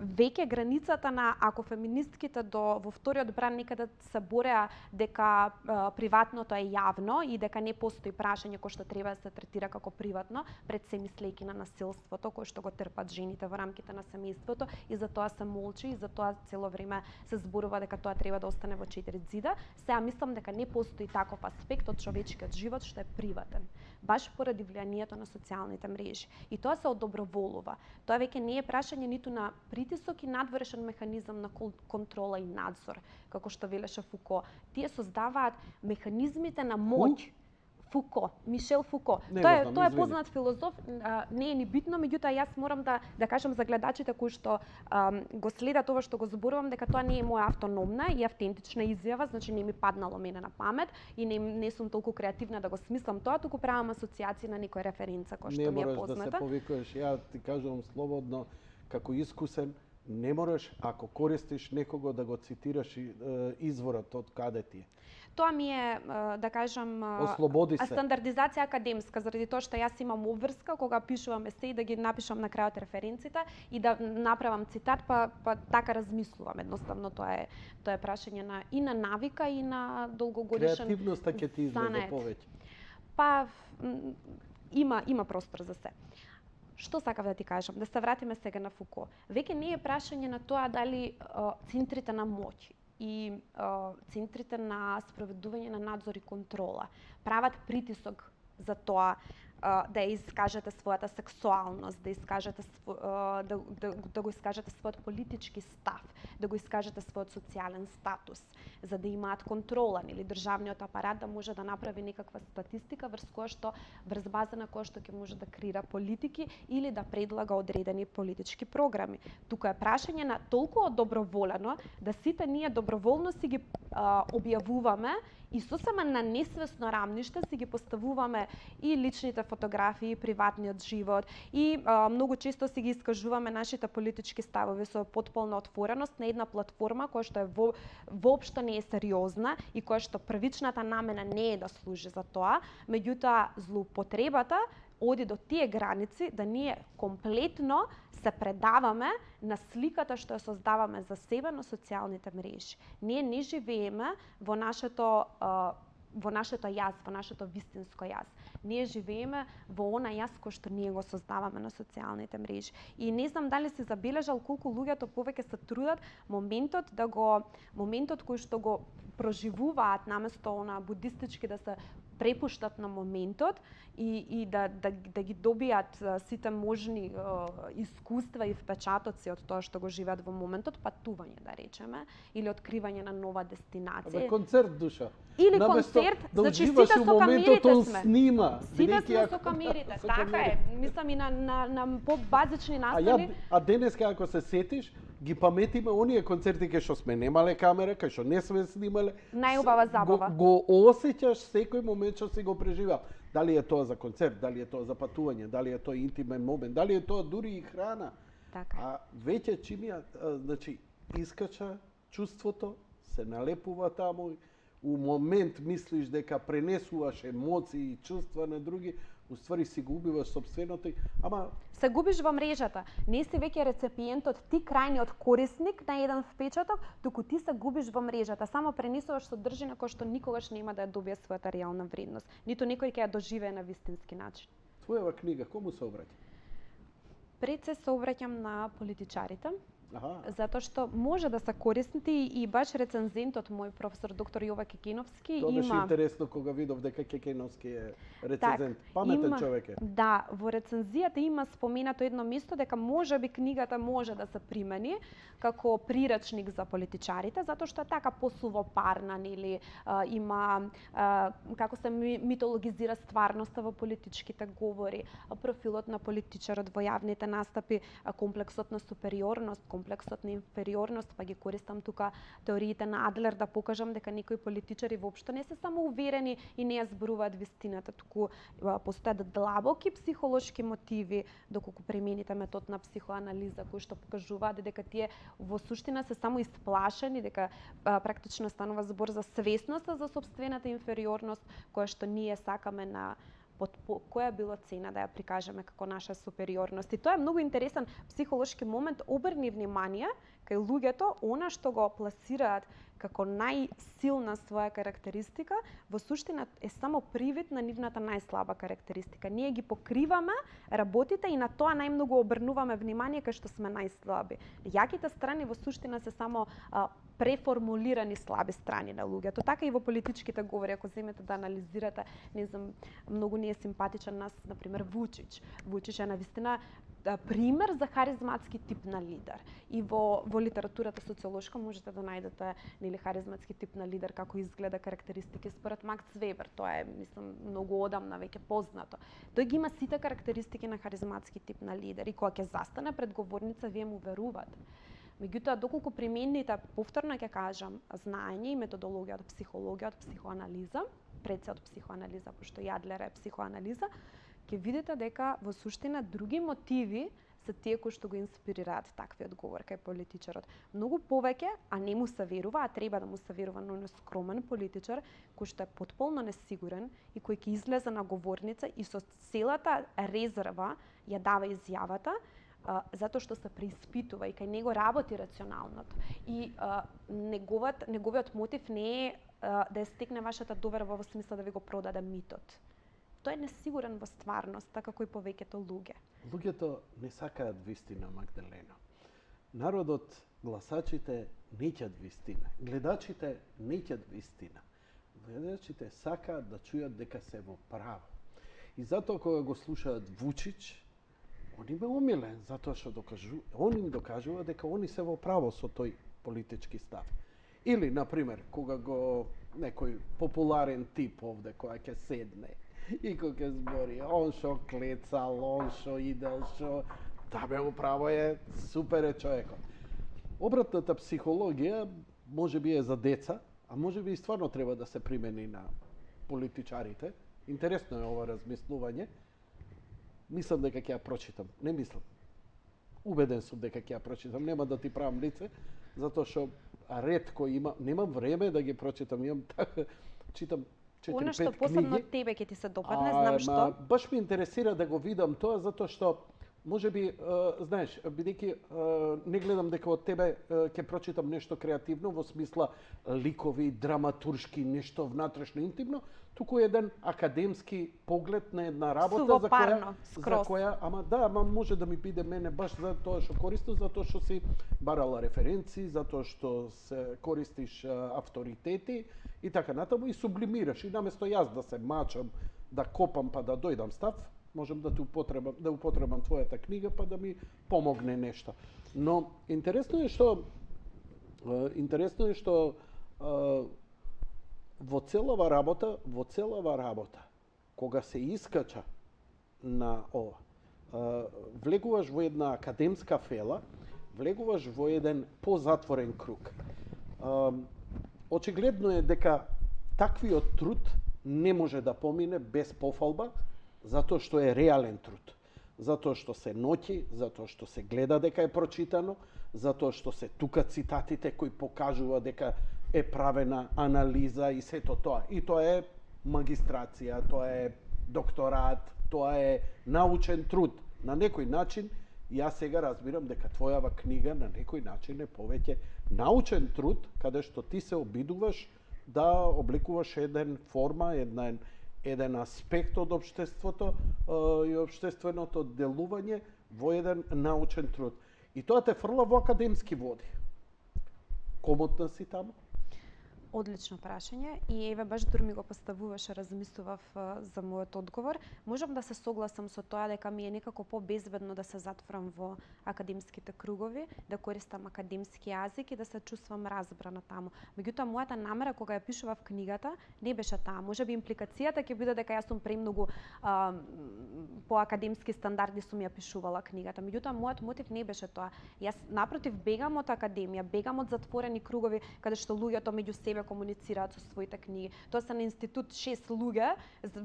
веќе границата на ако феминистките во вториот бран некаде се бореа дека приватното е јавно и дека не постои прашање кој што треба да се третира како приватно, пред се мислејќи на насилството кој што го трпат жените во рамките на семејството, и за тоа се молчи и за тоа цело време се зборува дека тоа треба да остане во четири ѕида. Сега мислам дека не постои таков аспект од човечкиот живот што е приватен, баш поради влијанието на социјалните мрежи. И тоа се одоброволува. Тоа веќе не е прашање ниту на притисок и надворешен механизам на контрола и надзор, како што велеше Фуко. Тие создаваат механизмите на моќ. Фуко, Мишел Фуко. Тоа е познат филозоф, не е ни битно, меѓутоа јас морам да кажам за гледачите кои што го следат ова што го зборувам, дека тоа не е моја автономна и автентична изјава, значи не ми паднало мене на памет и не сум толку креативна да го смислам тоа, туку правам асоцијации на некоја референца која што ми е позната. Не мораш да се повикуваш, ја ти кажувам слободно, како искусен, не мораш, ако користиш некого, да го цитираш изворот од каде ти е. Тоа ми е, да кажам, Ослободи се. Стандардизација академска, заради тоа што јас имам обврска кога пишувам есеи да ги напишам на крајот референците и да направам цитат, па така размислувам. Едноставно тоа е прашање и на навика и на долгогодишен креативноста ќе ти излезе повеќе. Па има простор за се. Што сакав да ти кажам? Да се вратиме сега на Фуко. Веќе не е прашање на тоа дали центрите на моќ и центрите на спроведување на надзор и контрола прават притисок за тоа да искажете својата сексуалност, да го искажете својот политички став, да го искажете својот социјален статус, за да имаат контрола, или државниот апарат да може да направи некаква статистика врз база на која што ќе може да креира политики или да предлага одредени политички програми. Тука е прашање на толку доброволено да сите ние доброволно си ги објавуваме и сосема на несвесно рамниште си ги поставуваме и личните фотографии, и приватниот живот, и многу често си ги искажуваме нашите политички ставови со потполна отвореност на една платформа која што е воопшто не е сериозна и која што првичната намена не е да служи за тоа, меѓутоа злоупотребата оди до тие граници да ние комплетно се предаваме на сликата што ја создаваме за себе на социјалните мрежи. Ние не живееме во нашето јас, во нашето вистинско јас. Ние живееме во она јас кој што ние го создаваме на социјалните мрежи. И не знам дали си забележал колку луѓето повеќе се трудат моментот кој што го проживуваат наместо на будистички да се препуштат на моментот и да ги добијат сите можни искуства и впечатоци од тоа што го живеат во моментот, патување да речеме, или откривање на нова дестинација. Концерт душа. Или Наместо концерт, да значи уживаш сите у со моментот, он камерите сме. снима. Сите бидејќи сме ако- со камерите, со така е. камерите. Мислам и на по-базични А настани. денеска ако се сетиш, ги паметиме оние концерти кај што сме немале камера, кај што не сме снимале. Најубава забава. Го осеќаш секој момент што си го преживал. Дали е тоа за концерт, дали е тоа за патување, дали е тоа интимен момент, дали е тоа дури и храна. Така. А веќе чимија, значи, искача чувството, се налепува таму, у момент мислиш дека пренесуваш емоции и чувства на други, уствари си го убиваш собственото, ама Се губиш во мрежата. Не си веќе рецепиентот, ти крајниот корисник на еден впечаток, туку ти се губиш во мрежата. Само пренесуваш содржина која што никогаш нема да ја добие својата реална вредност. Ниту некој ќе ја доживее на вистински начин. твојава книга кому се обраќа? Пред се обраќам на политичарите, Аха. затоа што може да се користите и баш рецензентот мој професор доктор Јова Кекиновски Тоа беше има интересно кога видов дека Кекеновски е рецензент. Паметен човек е. Да, во рецензијата има споменато едно место дека можеби книгата може да се примени како прирачник за политичарите, затоа што е така посувопарна, нели, има како се митологизира стварноста во политичките говори, профилот на политичарот во јавните настапи, комплексот на супериорност, комплексот на инфериорност, па ги користам тука теориите на Адлер да покажам дека некои политичари воопшто не се само уверени и не ја зборуваат вистината, туку постојат длабоки психолошки мотиви, доколку примените метод на психоанализа кој што покажуваат дека тие во суштина се само исплашени, дека практично станува збор за свесноста за сопствената инфериорност која што ние сакаме на под која било цена да ја прикажеме како наша супериорност. И тоа е многу интересен психолошки момент. Обрни внимание кај луѓето, она што го пласираат како најсилна своја карактеристика, во суштина е само привид на нивната најслаба карактеристика. Ние ги покриваме работите и на тоа најмногу обрнуваме внимание кај што сме најслаби. Јаките страни во суштина се само преформулирани слаби страни на луѓето. Така и во политичките говори, ако земете да анализирате, не знам, многу ни е симпатичен нас, например, Вучич. Вучич е навистина пример за харизматски тип на лидер. И во литературата социолошка можете да најдете нели харизматски тип на лидер, како изгледа, карактеристики според Макс Вебер. Тоа е, мислам, многу одамна веќе познато. Тој ги има сите карактеристики на харизматски тип на лидер и кога ќе застане пред говорница, вие му верувате. Меѓутоа, доколку примените, повторно ќе кажам, знаење и методологија од психологија, од психоанализа, пред се од психоанализа, пошто Јадлер е психоанализа, ќе видите дека во суштина други мотиви се тие кои што го инспирираат такви одговор кај политичарот. Многу повеќе, а не му се верува, а треба да му се верува на скромен политичар кој што е потполно несигурен и кој ќе излезе на говорница и со целата резерва ја дава изјавата, затоа што се преиспитува и кај него работи рационалното. И неговиот мотив не е да ја стекне вашата доверба во смисла да ви го продаде митот. Тој е несигурен во стварноста, како и повеќето луѓе. Луѓето не сакаат вистина, Магдалена. Народот, гласачите не ќат вистина. Гледачите не ќат вистина. Гледачите сакаат да чујат дека се во право. И затоа кога го слушаат Вучич, он им е умилен, затоа што он им докажува дека они се во право со тој политички став. Или, например, кога го некој популарен тип овде која ќе седне и кога ќе збори, он шо клецал, он шо идел, шо... Табе управо е, супер е човекот. Обратната психологија може би е за деца, а може би и стварно треба да се примени на политичарите. Интересно е ова размислување. Мислам дека ќе ја прочитам. Не мислам. Убеден сум дека ќе ја прочитам. Нема да ти правам лице, затоа што ретко немам време да ги прочитам. Имам така, читам 4-5 Она што книги. посебно тебе ќе ти се допадне, знам што. Баш ме интересира да го видам тоа, затоа што може би, знаеш, бидејќи не гледам дека од тебе ќе прочитам нешто креативно во смисла ликови, драматуршки, нешто внатрешно интимно, туку еден академски поглед на една работа Сувопарно, за скроз. која, ама може да ми биде мене баш за тоа што користам, затоа што си барала референции, затоа што се користиш авторитети и така натаму и сублимираш. И наместо јас да се мачам, да копам па да дојдам став, можам да употребам твојата книга па да ми помогне нешто. Но интересно е што во целава работа, кога се искача на ова, влегуваш во една академска фела, влегуваш во еден позатворен круг. Очигледно е дека таквиот труд не може да помине без пофалба, затоа што е реален труд. Затоа што се ноќи, затоа што се гледа дека е прочитано, затоа што се тука цитатите кои покажува дека е правена анализа и сето тоа. И тоа е магистрација, тоа е докторат, тоа е научен труд. На некој начин, јас сега разбирам дека твојава книга на некој начин е повеќе научен труд, каде што ти се обидуваш да обликуваш еден форма, еден аспект од општеството и општественото делување во еден научен труд. И тоа те фрла во академски води. Комотна си таму? Одлично прашање и еве баш дури ми го поставуваше, размислував за мојот одговор. Можам да се согласам со тоа дека ми е некако побезбедно да се затворам во академските кругови, да користам академски јазик и да се чувствам разбрана таму. Меѓутоа мојата намера кога ја пишував книгата не беше таа. Можеби импликацијата ќе биде дека јас сум премногу по академски стандарди сум ја пишувала книгата. Меѓутоа мојот мотив не беше тоа. Јас напротив бегам од академија, бегам од затворени кругови каде што луѓето меѓу себе комуницираат со своите книги. Тоа се на институт 6 луѓе,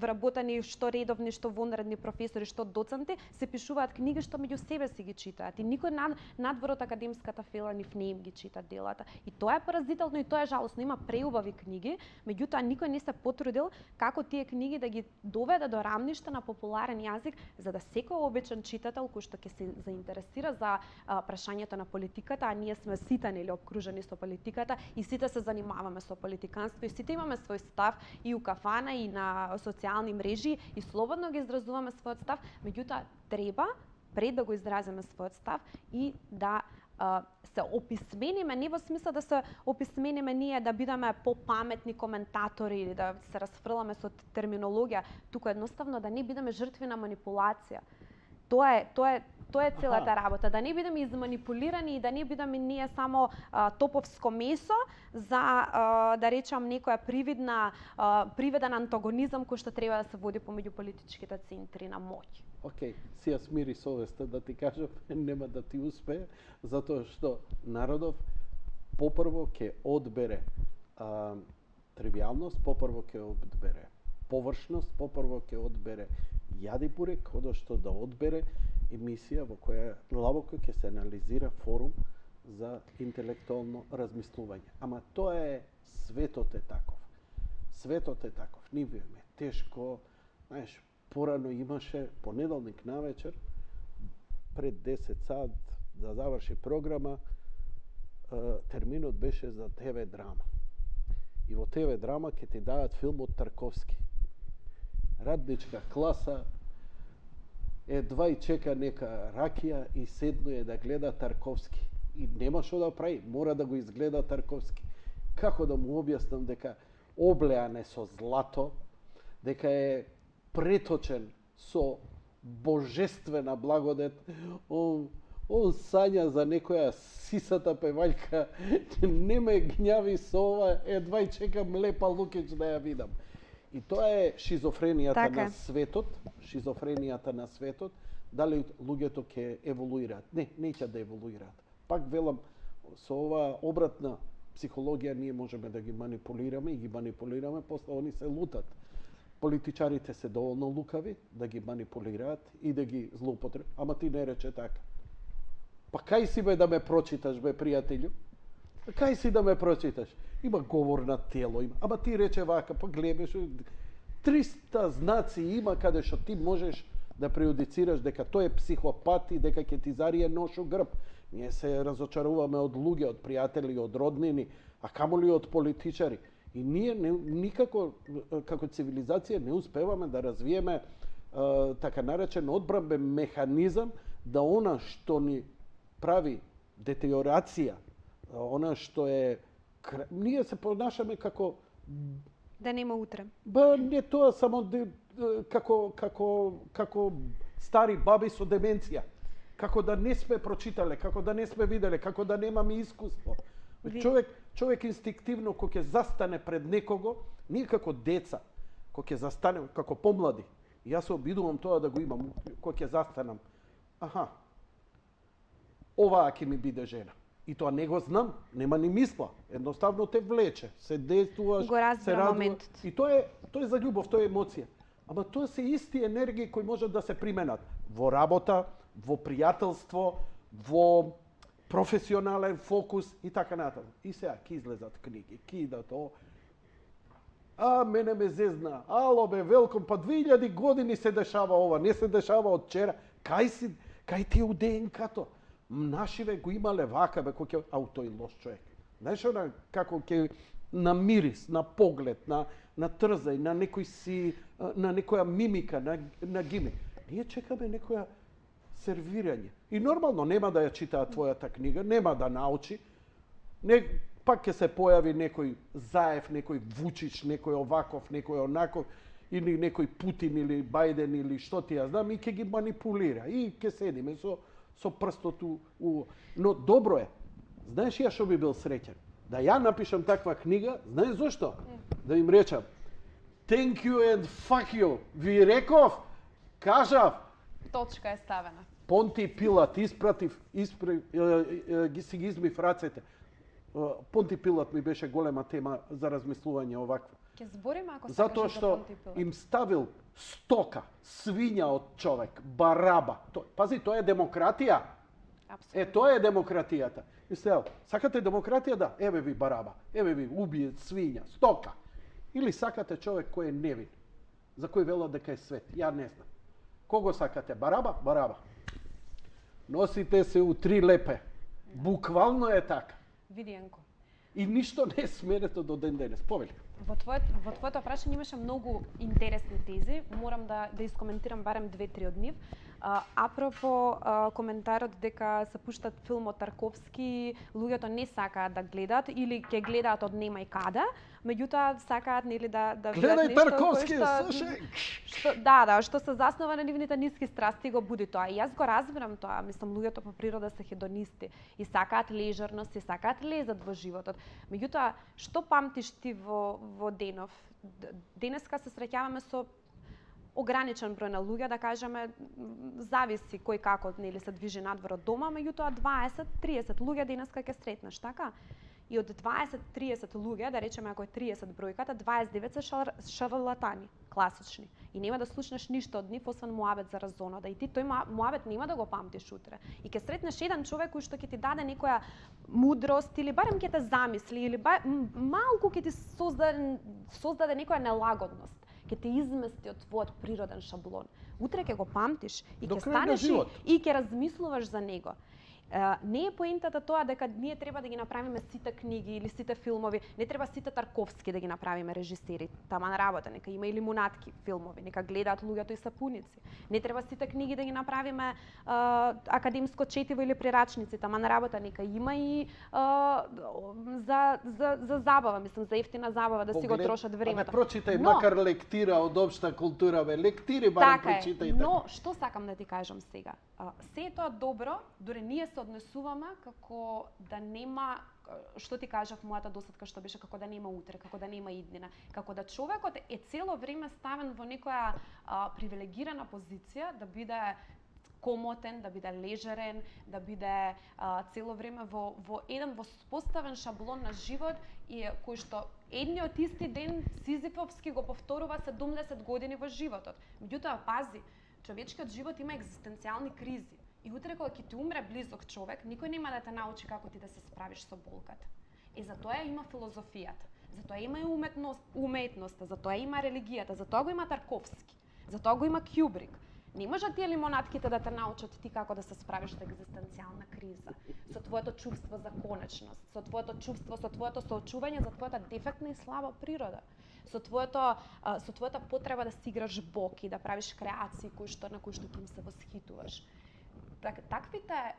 вработени што редовни, што вонредни професори, што доценти, се пишуваат книги што меѓу себе си ги читаат. И никој надвор од академската фела нив не им ги чита делата. И тоа е поразително и тоа е жалосно. Има преубави книги, меѓутоа никој не се потрудил како тие книги да ги доведе до рамниште на популарен јазик, за да секој обичен читател кој што ќе се заинтересира за прашањето на политиката, а ние сме сите нели обкружени со политиката и сите се занимаваме со политиканство и сите имаме свој став и у кафана и на социјални мрежи и слободно ги изразуваме својот став, меѓутоа треба пред да го изразиме својот став и да се описмениме, не во смисла да се описмениме ние да бидеме попаметни коментатори или да се расфрламе со терминологија, туку едноставно да не бидеме жртви на манипулација. Тоа е целата работа, да не бидеме изманипулирани и да не бидеме ние само топовско месо за да речам некоја привиден антагонизам кој што треба да се води помеѓу политичките центри на моќ. Океј, си ја смири совеста да ти кажам, нема да ти успее, затоа што народов попрво ќе одбере тривијалност, попрво ќе одбере површност, попрво ќе одбере јадипурек, одошто да одбере емисија во која длабоко ќе се анализира форум за интелектуално размислување. Ама тоа е, светот е таков. Светот е таков. Ние е тешко, знаеш, порано имаше понеделник навечер, пред 10 сат да заврши програма, терминот беше за ТВ драма. И во ТВ драма ќе ти дадат филм од Тарковски. Радничка класа едва и чека нека ракија и седно е да гледа Тарковски. И нема што да прави, мора да го изгледа Тарковски. Како да му објаснам дека облеан е со злато, дека е преточен со божествена благодет, он сања за некоја сисата певаljка, не ме гњави со ова, едва и чекам Лепа Лукич да ја видам. И тоа е шизофренијата на светот, шизофренијата на светот, дали луѓето ќе еволуираат? Не, неќе да еволуираат. Пак велам, со ова обратна психологија ние можеме да ги манипулираме и ги манипулираме, после они се лутат. Политичарите се доволно лукави да ги манипулираат и да ги злоупотребуваат. Ама ти не рече така. Па кај си бе да ме прочиташ, бе, пријателju? Кај си да ме прочиташ? Има говор на тело, има. Ама ти рече вака, па гледаш, 300 знаци има каде што ти можеш да преюдицираш дека тој е психопат и дека ќе ти зарие нож у грб. Ние се разочаруваме од луѓе, од пријатели, од роднини, а камоли од политичари. И ние никако како цивилизација не успеваме да развиеме така наречен одбранбен механизам да она што ни прави детериорација, она што е ние се понашаме како Да нема утре. не тоа само како стари баби со деменција. Како да не сме прочитале, како да не сме виделе, како да немаме искуство. Човек инстинктивно кога ќе застане пред некого, ние како деца, кога ќе застанем како помлади, и јас се обидувам тоа да го имам, кога ќе застанам. Аха. Оваа ќе ми биде жена. И тоа не го знам, нема ни мисла. Едноставно те влече, се действуваш, Го разбирам се радуваш. моментот. И тоа е за љубов, тоа е емоција. Ама тоа се исти енергии кои можат да се применат во работа, во пријателство, во професионален фокус и така натаму. И сега ќе излезат книги, ќе идат мене ме зезна, ало бе, велком, па 2000 години се дешава ова, не се дешава од вчера. Кај ти у ДНК-то? Нашиве го имале вака, бе, кој тој лош човек. Знаеш она како ќе на мирис, на поглед, на трзај, на некој на некоја мимика, на гиме. Ние чекаме некоја сервирање. И нормално нема да ја читаа твојата книга, нема да научи. Пак ќе се појави некој Заев, некој Вучич, некој оваков, некој онаков, или некој Путин или Бајден или што ти ја знам, и ќе ги манипулира. И ќе седиме со прстот Но добро е. Знаеш ја што би бил среќен? Да ја напишам таква книга, знаеш зошто? Да им речам thank you and fuck you. Ви реков, кажав, Точка е ставена. Понти Пилат си ги измив рацете. Понти Пилат ми беше голема тема за размислување овакво. Ќе збориме ако Затоа сакаш за што Понти Пилат. им ставил стока, свиња од човек, бараба. Пази, тоа е демократија. Апсолутно. Тоа е демократијата. И сега, сакате демократија? Да, еве ви бараба, еве ви убиец, свиња, стока. Или сакате човек кој е невин, за кој велат дека е свет. Ја не знам. Кого сакате? Бараба? Бараба. Носите се у 3 лепе. Буквално е така. Види, Енко. И ништо не е сменето до ден денес. Повели. Во твоето прашање имаше многу интересни тези. Морам да искоментирам барем 2-3 од нив. Апропо коментарот дека се пуштат филмот Тарковски, луѓето не сакаат да гледаат или ќе гледаат од нема и каде, меѓутоа сакаат нели да гледај Тарковски, слушај. Што се заснова на нивните ниски страсти го буди тоа. И јас го разбирам тоа, мислам луѓето по природа се хедонисти и сакаат лежерност, и сакаат лезат во животот. Меѓутоа, што памтиш ти во денов? Денеска се среќаваме со ограничен број на луѓе, да кажеме, зависи кој како нели се движи надвор од дома, меѓутоа 20-30 луѓе денеска ќе сретнеш, така? И од 20-30 луѓе, да речеме ако е 30 бројката, 29 се шарлатани, класични. И нема да слушнеш ништо од нив освен муабет за разонода. И ти тој муабет нема да го памтиш утре. И ќе сретнеш еден човек кој што ќе ти даде некоја мудрост или барем ќе те замисли или малку ќе ти создаде некоја нелагодност. Ќе те измести од твојот природен шаблон. Утре ќе го памтиш и ќе станеш и ќе размислуваш за него. Не е поентата тоа дека ние треба да ги направиме сите книги или сите филмови, не треба сите Тарковски да ги направиме режисери, тама на работа, нека има и лимунатки филмови, нека гледаат луѓето и сапуници. Не треба сите книги да ги направиме академско четиво или прирачници, тама на работа, нека има и за забава, мислам, за ефтина забава, да си го трошат времето. Ама прочитај макар лектира од општа култура, бе, лектири барем прочитај. Но што сакам да ти кажам сега? Се е тоа добро, дури ние се однесуваме како да нема, што ти кажав мојата досадка што беше, како да нема утре, како да нема иднина, како да човекот е цело време ставен во некоја привилегирана позиција, да биде комотен, да биде лежерен, да биде цело време во еден воспоставен шаблон на живот и кој што едниот исти ден Сизифовски го повторува 70 години во животот. Меѓутоа, пази, човечкиот живот има екзистенцијални кризи. И утре кога ќе ти умре близок човек, никој нема да те научи како ти да се справиш со болката. Затоа има филозофијата, затоа има и уметноста, затоа има религијата, затоа го има Тарковски, затоа го има Кјубрик. Не може тие лимонатките да те научат ти како да се справиш со екзистенцијална криза, со твоето чувство за конечност, со твоето чувство, со твоето соочување за твојата дефектна и слаба природа, со твојата потреба да си играш Бог и да правиш креации на кои што ти им се восхитуваш.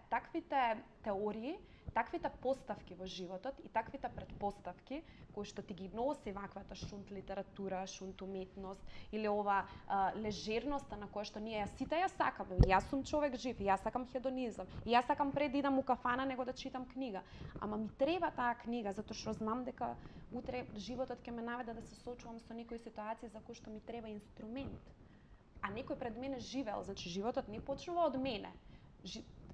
Таквите теории, таквите поставки во животот и таквите предпоставки кои што ти ги носи ваквата шунт литература, шунт уметност или ова лежерноста на која што ние сите ја сакаме. Јас сум човек жив, јас сакам хедонизам, јас сакам пред да идам у кафана него да читам книга. Ама ми треба таа книга затоа што знам дека утре животот ќе ме наведе да се соочувам со некои ситуации за кои што ми треба инструмент. А некој пред мене живеел, значи животот не почнува од мене.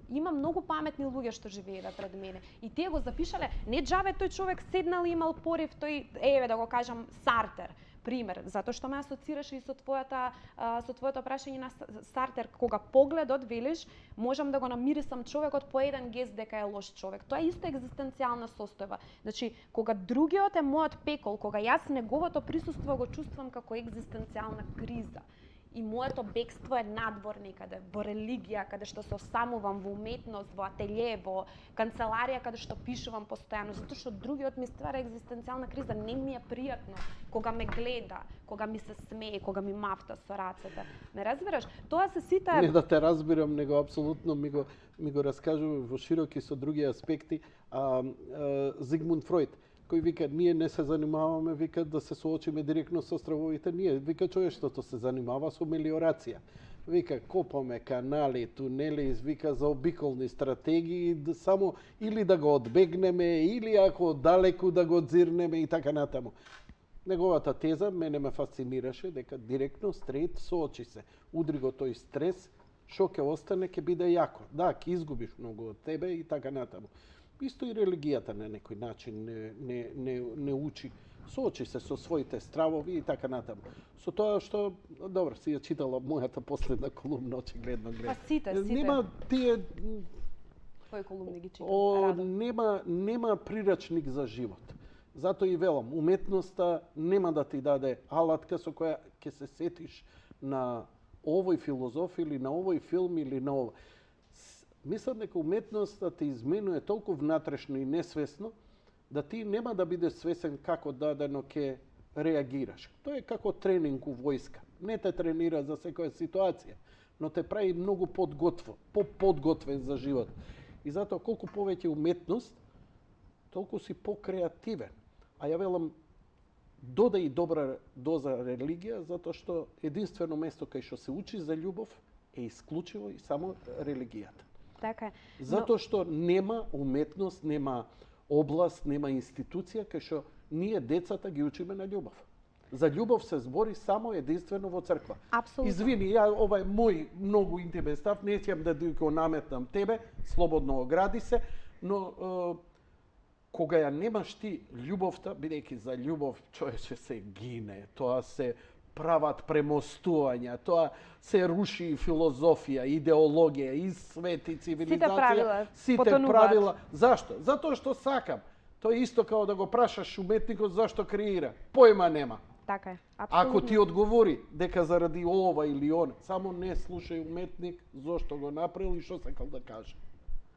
Има многу паметни луѓе што живееле пред мене и тие го запишале, не џабе тој човек седнал и имал порив, тој да го кажам Сартер, пример, затоа што ме асоцираше и со твоето прашање на Сартер, кога погледот велиш, можам да го намирисам човекот по еден гест дека е лош човек. Тоа е исто екзистенцијална состојба. Значи, кога другиот е мојот пекол, кога јас неговото присуство го чувствувам како екзистенцијална криза, и моето бегство е надвор некаде, во религија, каде што се осамувам, во уметност, во ателје, во канцеларија, каде што пишувам постојано, затоа што другиот ми ствара екзистенцијална криза, не ми е пријатно кога ме гледа, кога ми се смее, кога ми мафта со рацете. Не разбираш? Тоа се сите... Не да те разбирам, него апсолутно ми го раскажува во широки со други аспекти. Зигмунд Фройд, кој вика, ние не се занимаваме, вика, да се соочиме директно со стравовите, ние, вика, човештвото се занимава со мелиорација. Вика, копаме канали, тунели, вика, за обиколни стратегии, само или да го одбегнеме, или ако далеку да го дзирнеме и така натаму. Неговата теза мене ме фасцинираше, дека директно, стрейт, соочи се. Удри го тој стрес, шо ќе остане, ќе биде јако. Да, ќе изгубиш многу од тебе и така натаму. Исто и религијата на некој начин не учи. Соочи се со своите стравови и така натаму. Со тоа што, добро, си ја читала мојата последна колумна, очигледно гледа. Па сите. Нема тие... Кои колумни ги читам? Нема прирачник за живот. Затоа и велам, уметноста нема да ти даде алатка со која ќе се сетиш на овој филозоф или на овој филм или на ова. Мислам дека уметноста те изменува толку внатрешно и несвесно, да ти нема да бидеш свесен како дадено ќе реагираш. Тоа е како тренинг у војска. Не те тренира за секоја ситуација, но те прави многу подготвен за живот. И затоа колку повеќе уметност, толку си покреативен. А ја велам, дода и добра доза религија, затоа што единствено место кај што се учи за љубов е исклучиво и само религијата. Така е. Затоа што нема уметност, нема област, нема институција кај што ние децата ги учиме на љубов. За љубов се збори само единствено во црква. Апсолутно. Извини, ја ова е мој многу интимен став, не ќе да го наметнам тебе, слободно огради се, но кога ја немаш ти љубовта, бидејќи за љубов човече се гине, тоа се прават премостувања, тоа се руши филозофија, идеологија, и свет и цивилизација. Сите правила. Зашто? Затоа што сакам. Тоа е исто како да го прашаш уметникот зашто креира. Појма нема. Така е. Апсолутно. Ако ти одговори дека заради ова или она, само не слушај уметник зошто го направил и што сакал да каже.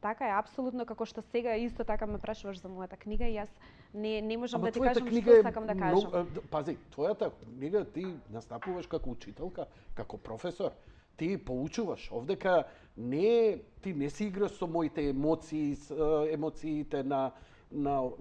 Така е, апсолутно, како што сега исто така ме прашуваш за мојата книга и јас не можам да ти твојата кажам книга што сакам да кажам. Пази, твојата книга ти настапуваш како учителка, како професор. Ти поучуваш. Овдека ти не си играш со моите емоциите на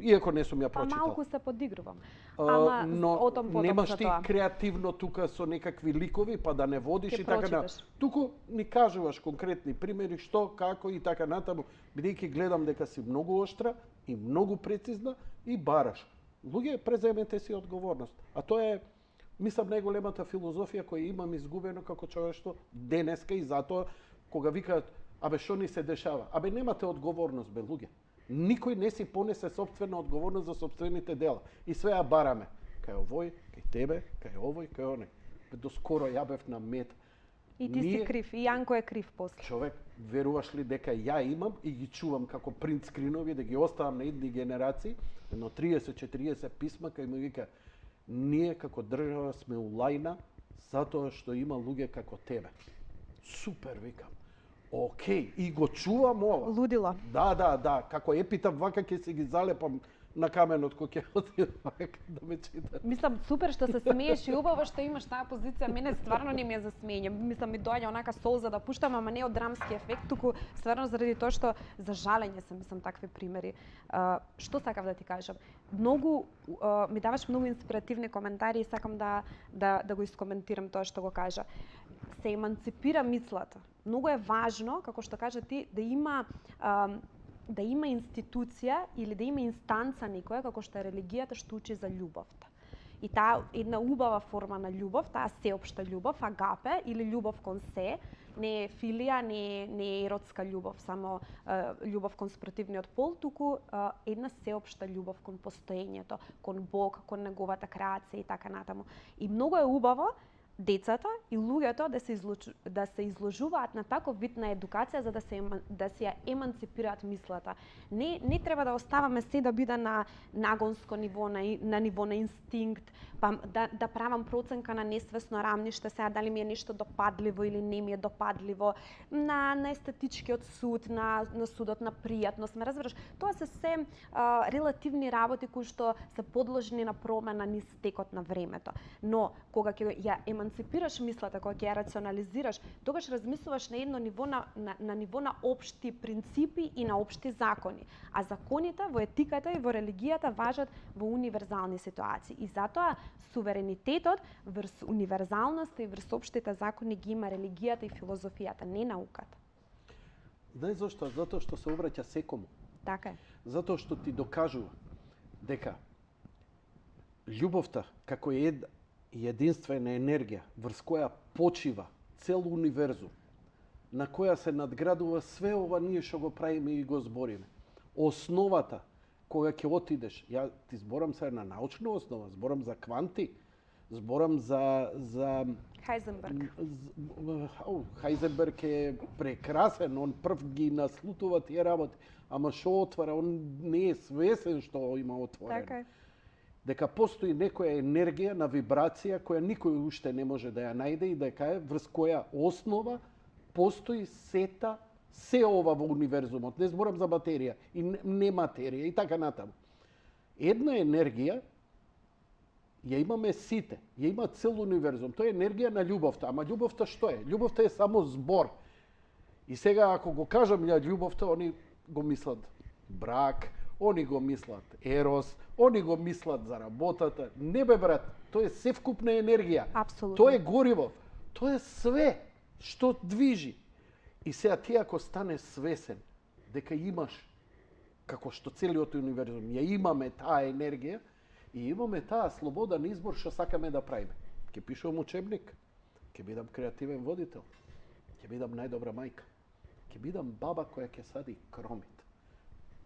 иако не сум ја прочитал. Па малку се подигрувам. Ама но отом потом немаш за ти тоа. креативно тука со некакви ликови па да не водиш Ке и така на. прочиташ. Туку ни кажуваш конкретни примери што, како и така натаму, бидејќи гледам дека си многу оштра и многу прецизна и бараш. Луѓе, преземете си одговорност. А тоа е, мислам, најголемата филозофија која имам изгубено како човештво денеска и затоа кога викаат абе што ни се дешава? Абе немате одговорност бе луѓе. Никој не си понесе собствена одговорност за собствените дела. И све ја бараме. Кај овој, кај тебе, кај овој, кај оној. Доскоро ја бев на мет. И ти си крив, и Јанко е крив после. Човек, веруваш ли дека ја имам и ги чувам како принт скринови да ги оставам на едни генерации, едно 30-40 писма кај ми вика ние како држава сме у лајна затоа што има луѓе како тебе. Супер, викам. Океј, и го чувам ова. Лудило. Да, како епитаф вака ќе се ги залепам на каменот кој ќе оди вака да ме чита. Мислам, супер што се смееш и убаво што имаш таа позиција. Мене стварно не ми е за смење. Мислам, ми доаѓа онака солза да пуштам, ама не од драмски ефект, туку стварно заради тоа што за жалење се мислам такви примери. Што сакав да ти кажам? Многу ми даваш многу инспиративни коментари и сакам да го искоментирам тоа што го кажа. Се еманципира мислата. Многу е важно, како што кажа ти, да има институција или да има инстанца некоја како што е религијата што учи за љубовта. И таа една убава форма на љубов, таа сеопшта љубов, агапе или љубов кон се, не е филија, не е еротска љубов, само љубов кон спротивниот пол, туку една сеопшта љубов кон постоењето, кон Бог, кон неговата креација и така натаму. И многу е убаво децата и луѓето да се изложуваат на таков вид на едукација за да се ја еманципираат мислата. Не треба да оставаме се да биде на нагонско ниво, на ниво на инстинкт, па да правам проценка на несвесно рамниште, сега дали ми е нешто допадливо или не ми е допадливо, на естетичкиот суд, на судот на пријатност, ме разбираш? Тоа се се релативни работи кои што се подложни на промена низ текот на времето. Но кога ќе ја еманципираш мислата, кога ќе ја рационализираш, тогаш размислуваш на едно ниво на ниво на општи принципи и на општи закони. А законите во етиката и во религијата важат во универзални ситуации. И затоа суверенитетот врз универзалноста и врз општите закони ги има религијата и филозофијата, не науката. Знаеш зошто? Затоа што се обраќа секому. Така е. Затоа што ти докажува дека љубовта како единствена енергија врз која почива цел универзум, на која се надградува све ова ние што го правиме и го збориме. Основата кога ќе отидеш, ја ти зборам сега на научна основа, зборам за кванти, зборам за Хајзенберг. Хајзенберг е прекрасен, он прв ги наслутува тие работи, ама што отвара, он не е свесен што има отворено. Така е. Дека постои некоја енергија на вибрација која никој уште не може да ја најде и дека е врз која основа постои се ова во универзумот. Не зборам за материја и не материја и така натаму. Една енергија ја имаме сите, ја има цел универзум. Тоа е енергија на љубовта. Ама љубовта што е? Љубовта е само збор. И сега ако го кажам ја љубовта, они го мислат брак, они го мислат ерос, они го мислат за работата. Не бе брат, тоа е севкупна енергија. Апсолутно. Тоа е гориво. Тоа е све што движи. И сега ти ако станеш свесен дека имаш, како што целиот универзум, ја имаме таа енергија и имаме таа слобода на избор што сакаме да правиме. Ќе пишувам учебник, ќе бидам креативен водител, ќе бидам најдобра мајка, ќе бидам баба која ќе сади кромит,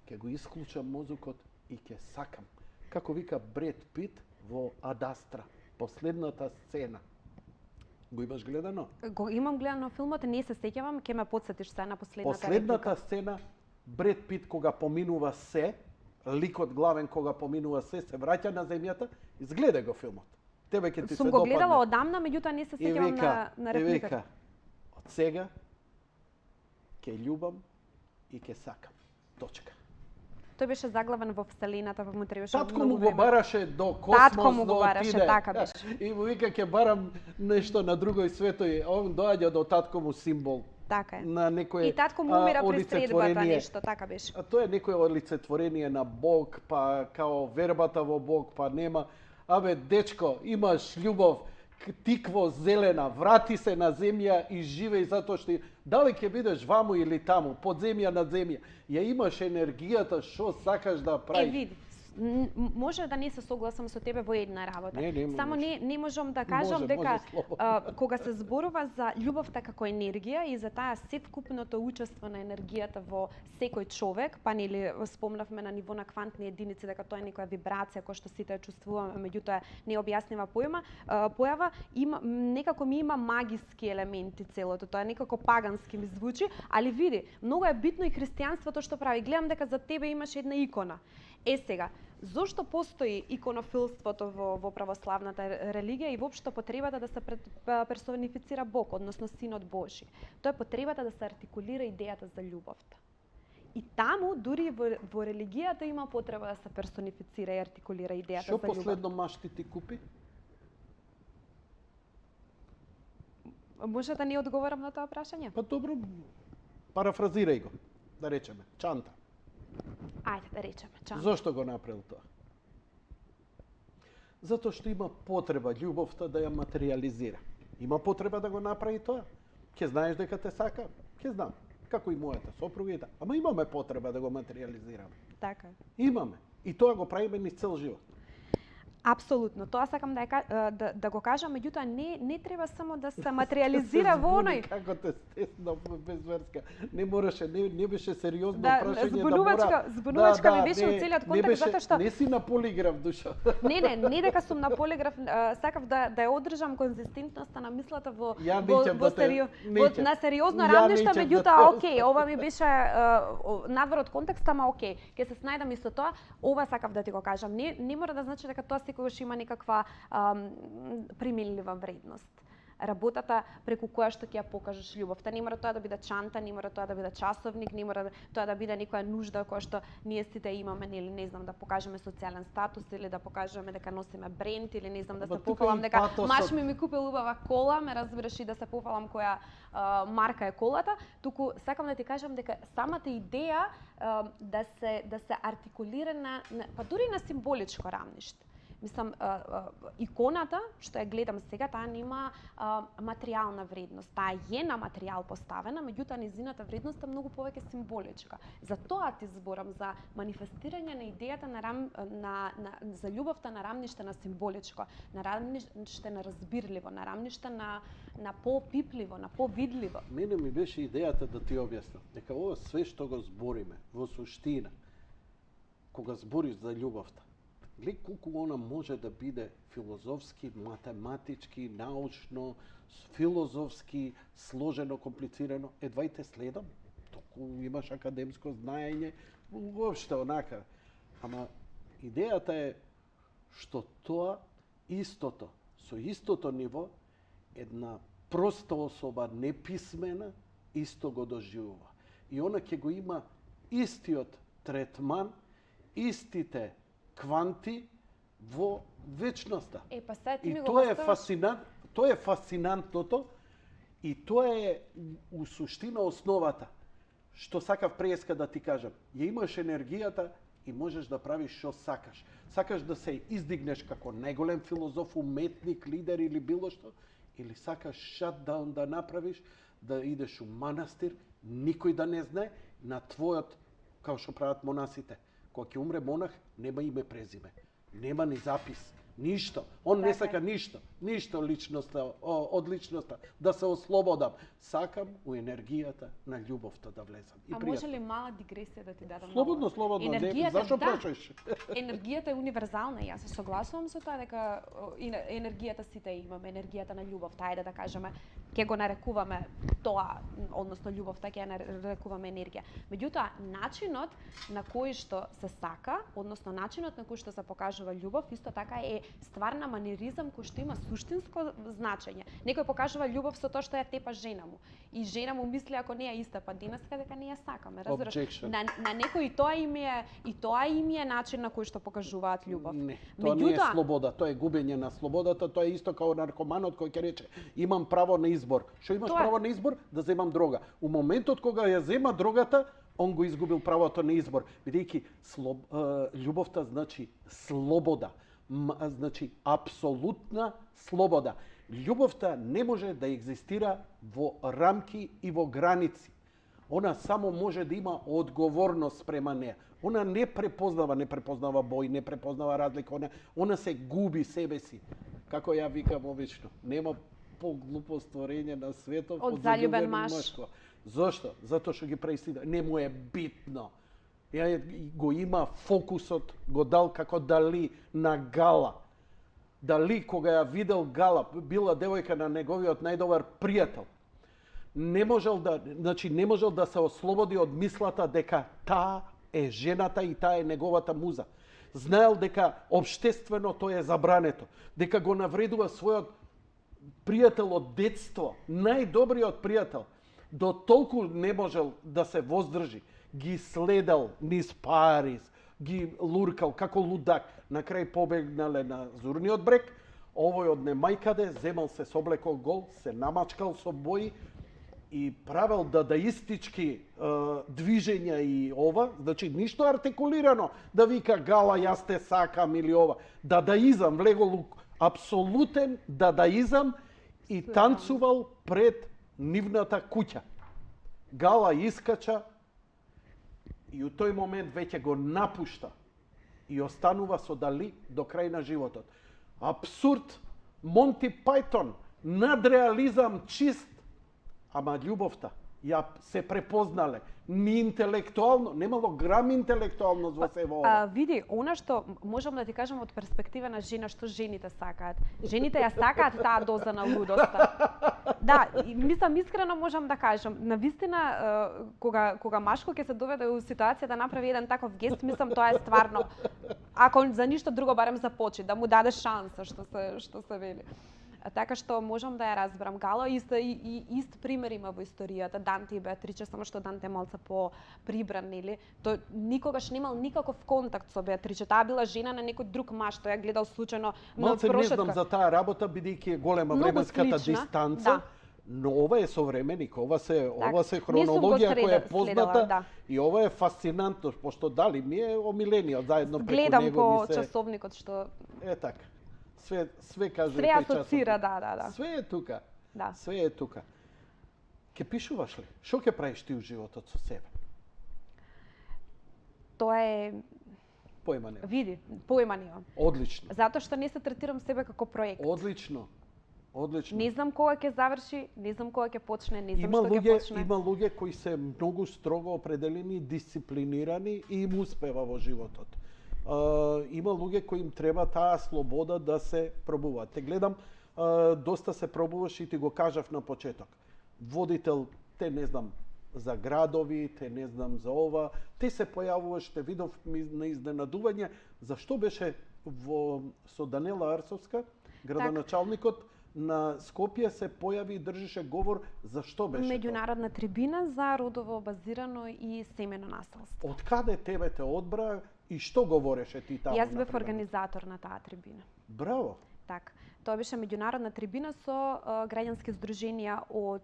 ќе го исклучам мозокот и ќе сакам. Како вика Бред Пит во Адастра, последната сцена. Го имаш гледано? Го имам гледано филмот, не се сеќавам, ќе ме потсетиш сега на последната Последната реплика. сцена, Бред Пит кога поминува се, ликот главен кога поминува се враќа на земјата, изгледај го филмот. Тебе ќе ти Сум се го допадне. гледала одамна, меѓутоа не се сеќавам на репликата. Од сега ќе љубам и ќе сакам. Точка. Тој беше заглавен во вселената, во внутри беше Татко многу му го време. бараше до космос, Татко му го да бараше, отиде. така беше. И му вика ќе барам нешто на другој светој. Он доаѓа до татко му символ Така е. на некој И татко му умира при средбата, олицетворение. нешто, така беше. А тоа е некој олицетворение на Бог, па као вербата во Бог, па нема. Абе, дечко, имаш љубов, тикво зелена, врати се на земја и живеј затоа што дали ќе бидеш ваму или таму, под земја над земја. Ја имаш енергијата што сакаш да правиш. Види, може да не се согласам со тебе во една работа. Не Само можеш. не можам да кажам Може, дека слободно. кога се зборува за љубовта како енергија и за таа севкупното учество на енергијата во секој човек, па нели спомнавме на ниво на квантни единици дека тоа е некоја вибрација која што сите ја чувствуваме, меѓутоа не објаснива појава, некако ми има магиски елементи целото, тоа некако пагански ми звучи, али види, многу е битно и христијанството што прави. Гледам дека за тебе имаш една икона. Сега, зошто постои иконофилството во православната религија и воопшто потребата да се персонифицира Бог, односно Синот Божи. Тоа е потребата да се артикулира идејата за љубовта. И таму, дури во религијата има потреба да се персонифицира и артикулира идејата Што за љубовта. последно машти ти купи? Може да не одговорам на тоа прашање? Па добро, парафразирај го, да речеме, чанта. Ајде да речеме, чанта. Зошто го направил тоа? Затоа што има потреба љубовта да ја материализира. Има потреба да го направи тоа. Ке знаеш дека те сака? Ке знам. Како и мојата сопруга. Ама имаме потреба да го материализираме. Така. Имаме. И тоа го правиме низ цел живот. Апсолутно, тоа сакам да го кажам, меѓутоа не треба само да се материализира во оној. Како те стесна безверска. Не мораше, не беше сериозно Да, прашање збунувачка ми беше во целиот контекст, затоа што не си на полиграф, душа. Не дека сум на полиграф, сакав да ја одржам конзистентноста на мислата во на сериозно рамниште, меѓутоа окей, ова ми беше надвор од контекст, ама окей, ќе се снајдам исто тоа. Ова сакав да ти го кажам. Не мора да значи дека тоа секогаш има некаква примилива вредност. Работата преку која што ќе ја покажеш љубовта. Не мора тоа да биде чанта, не мора тоа да биде часовник, не мора тоа да биде некоја нужда која што ние сите имаме, или не знам, да покажеме социјален статус, или да покажеме дека носиме бренд, или не знам, да се пофалам дека маш ми купил убава кола, ме разбираш, и да се пофалам која марка е колата. Туку сакам да ти кажам дека самата идеја да се артикулира па дури на символичко рамниште. Мислам, иконата, што ја гледам сега, таа нема материјална вредност. Таа е на материјал поставена, меѓутоа незината вредност е многу повеќе символичка. За тоа ти зборам, за манифестирање на идејата за љубовта на рамниште на символичко, на рамниште на разбирливо, на рамниште на попипливо, на повидливо. Мене ми беше идејата да ти објаснам дека ова све што го збориме во суштина, кога збориш за љубовта, гледај колку она може да биде филозофски, математички, научно, филозофски, сложено, комплицирано. Едвајте следам. Толку имаш академско знаење, воопшто онака. Ама идејата е што тоа истото, со истото ниво, една проста особа, неписмена, исто го доживува. И она ќе го има истиот третман, истите кванти во вечноста. Па сега ти и ми го тоа е фасинантното и тоа е у суштина основата. Што сакав преска да ти кажам. Ја имаш енергијата и можеш да правиш што сакаш. Сакаш да се издигнеш како најголем филозоф, уметник, лидер или било што, или сакаш шатдаун да направиш, да идеш у манастир, никој да не знае, на твојот, како што прават монасите. Кога ќе умре монах, нема име презиме. Нема ни запис. Ништо. Он не сака ништо. Ништо од личноста. Да се ослободам. Сакам у енергијата на љубовта да влезам. А може ли мала дигресија да ти дадам? Слободно. Зашо прашаш? Енергијата е универзална. Јас се согласувам со тоа дека енергијата сите имаме, енергијата на љубовта. Ајде да кажеме, ќе го нарекуваме тоа, односно љубовта ќе ја нарекуваме енергија. Меѓутоа, начинот на кој што се сака, односно начинот на кој што се покажува љубов, исто така е ствар на маниризам кој што има суштинско значење. Некој покажува љубов со тоа што ја тепа жена му. И жена му мисли ако не ја истапа денеска дека не ја сакаме, разбираш? На некој тоа им е начин на кој што покажуваат љубов. Не, тоа не е слобода, тоа е губење на слободата, тоа е исто како наркоманот кој ќе рече имам право на избор. Што имаш право на избор? Да земам дрога. У моментот кога ја зема дрогата, он го изгубил правото на избор, бидејќи љубовта значи слобода. Значи апсолутна слобода. Љубовта не може да екзистира во рамки и во граници. Она само може да има одговорност према неа. Она не препознава бој, не препознава разлика, она се губи себе си. Како ја викам обично, нема поглупо створење на светот од заљубен маж. Зошто? Затоа што ги прави сида. Не му е битно. Го има фокусот, го дал како Дали на Гала. Дали, кога ја видел Гала, била девојка на неговиот најдобар пријател, не можел да се ослободи од мислата дека таа е жената и таа е неговата муза. знаел дека општествено тоа е забрането, дека го навредува својот пријател од детство, најдобриот пријател, до толку не можел да се воздржи, ги следел низ Париз, ги луркал како лудак, на крај побегнале на Зурниот брег, овој од немајкаде земал се соблекол гол, се намачкал со бои и правел дадаистички движења и ова, значи ништо артикулирано, да вика гала јас те сакам или ова. Дадаизам, влегол апсолутен дадаизам и танцувал пред нивната куќа. Гала искача и у тој момент веќе го напушта и останува со Дали до крај на животот. Абсурд, Монти Пајтон, надреализам чист, ама љубовта ја се препознале. Ни интелектуално, немало грам интелектуалност во себе ова. Види, она што можам да ти кажам од перспектива на жена, што жените сакаат. Жените ја сакаат таа доза на лудоста. Да, и мислам искрено можам да кажам, навистина кога машко ќе се доведе у ситуација да направи еден таков гест, мислам тоа е стварно, ако за ништо друго барем започи, да му даде шанса, што се вели. Така што можам да ја разберам. Гало ист пример има во историјата, Данте и Беатриче, само што Данте е малце по-прибран, нели? Тој никогаш немал никаков контакт со Беатриче. Таа била жена на некој друг маж, тој ја гледал случајно на Малце не прошетка. знам за таа работа, бидејќи е голема Многу временската слична, дистанца. да. Но ова е современик, ова се Не сум го хронологија која е позната, следела, да. и ова е фасцинантно, пошто Дали ми е омилениот, заедно преку Гледам него по ми се... часовникот што Е така. Све каже све тој асоцира, часопис. да. Све е тука. Да. Све е тука. Ке пишуваш ли? Што ќе правиш ти у животот со себе? Тоа е, Појма не. види, појма немам. Одлично. Затоа што не се третирам себе како проект. Одлично. Одлично. Не знам кога ќе заврши, не знам кога ќе почне, не знам Има што ќе луѓе, почне. има луѓе кои се многу строго определени, дисциплинирани и им успева во животот. Има луѓе кои им треба таа слобода да се пробуваат. Те гледам, доста се пробуваш и ти го кажав на почеток. Водител, те не знам за градови, те не знам за ова, те се појавуваш, те видов на изненадување, зашто беше со Данела Арсовска, градоначалникот на Скопје се појави и држеше говор зашто беше Меѓународна трибина за родово базирано и семено наследство. тоа. Од каде тебе те одбра и што говореше ти таму? Јас бев например? организатор на таа трибина. Браво. Так, тоа беше меѓународна трибина со граѓански здруженија од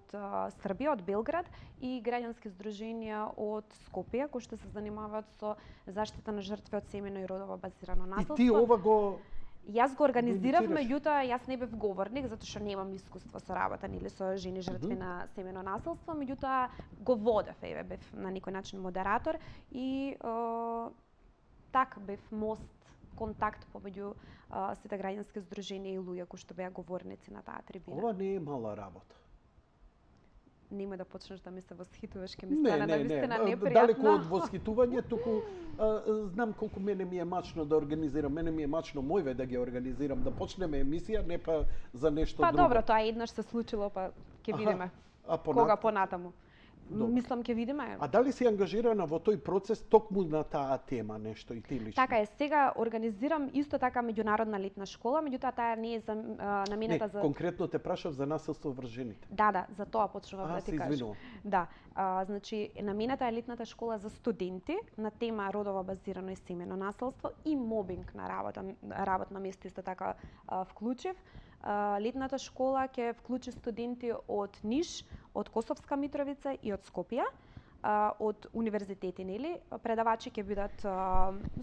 Србија, од Белград и граѓански здруженија од Скопје кои што се занимаваат со заштита на жртви од семено и родово базирано И наследство. ти ова го Јас го организирав, инициираш? меѓутоа јас не бев говорник затоа што немам искуство со работа или со жени жртви на семено наследство, меѓутоа го водев, бев на некој начин модератор и така бев мост, контакт помеѓу сите граѓански здруженија и луѓе кои што беа говорници на таа трибина. ова не е мала работа. Нема да почнеш да ми се восхитуваш, ке ми стане навистина непријатно. Далеко од восхитување, туку знам колку мене ми е мачно да организирам, мене ми е мачно мојве да ги организирам, да почнеме емисија, не па за нешто Па друго. добро, тоа еднаш се случило, па ќе видиме. А Кога понатаму. Добро. Мислам ќе видиме. А дали си ангажирана во тој процес токму на таа тема нешто и ти лично? Така е, сега организирам исто така меѓународна летна школа, меѓутоа таа не е намената Не, за конкретно те прашав за насилство врз жените. Да, за тоа почнував да се ти кажам. извинувам. Да, значи намената е летната школа за студенти на тема родово базирано и семено наследство и мобинг на работно место исто така вклучив. Летната школа ќе вклучи студенти од Ниш, од Косовска Митровица и од Скопје, од универзитети, нели? Предавачи ќе бидат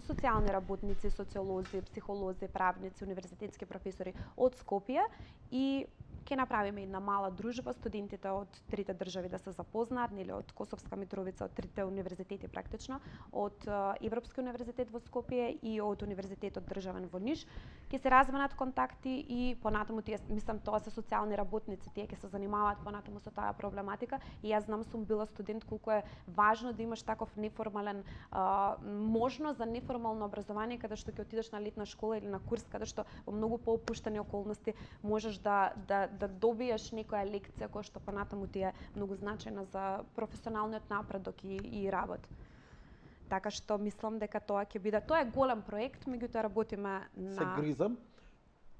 социјални работници, социолози, психолози, правници, универзитетски професори од Скопје и ќе направиме една мала дружба, студентите од трите држави да се запознаат, нели, од Косовска Митровица, од трите универзитети практично, од Европски универзитет во Скопје и од Универзитетот државен во Ниш, ќе се разменат контакти и понатаму тие, мислам, тоа се социјални работници, тие ќе се занимаваат понатаму со таа проблематика и јас знам, сум била студент колку е важно да имаш таков неформален можност за неформално образование каде што ќе отидеш на летна школа или на курс каде што во многу поопуштени околности можеш да добиеш некоја лекција која што понатаму ти е многу значајна за професионалниот напредок и работа. Така што мислам дека тоа ќе биде, тоа е голем проект, меѓутоа работиме Се на гризам.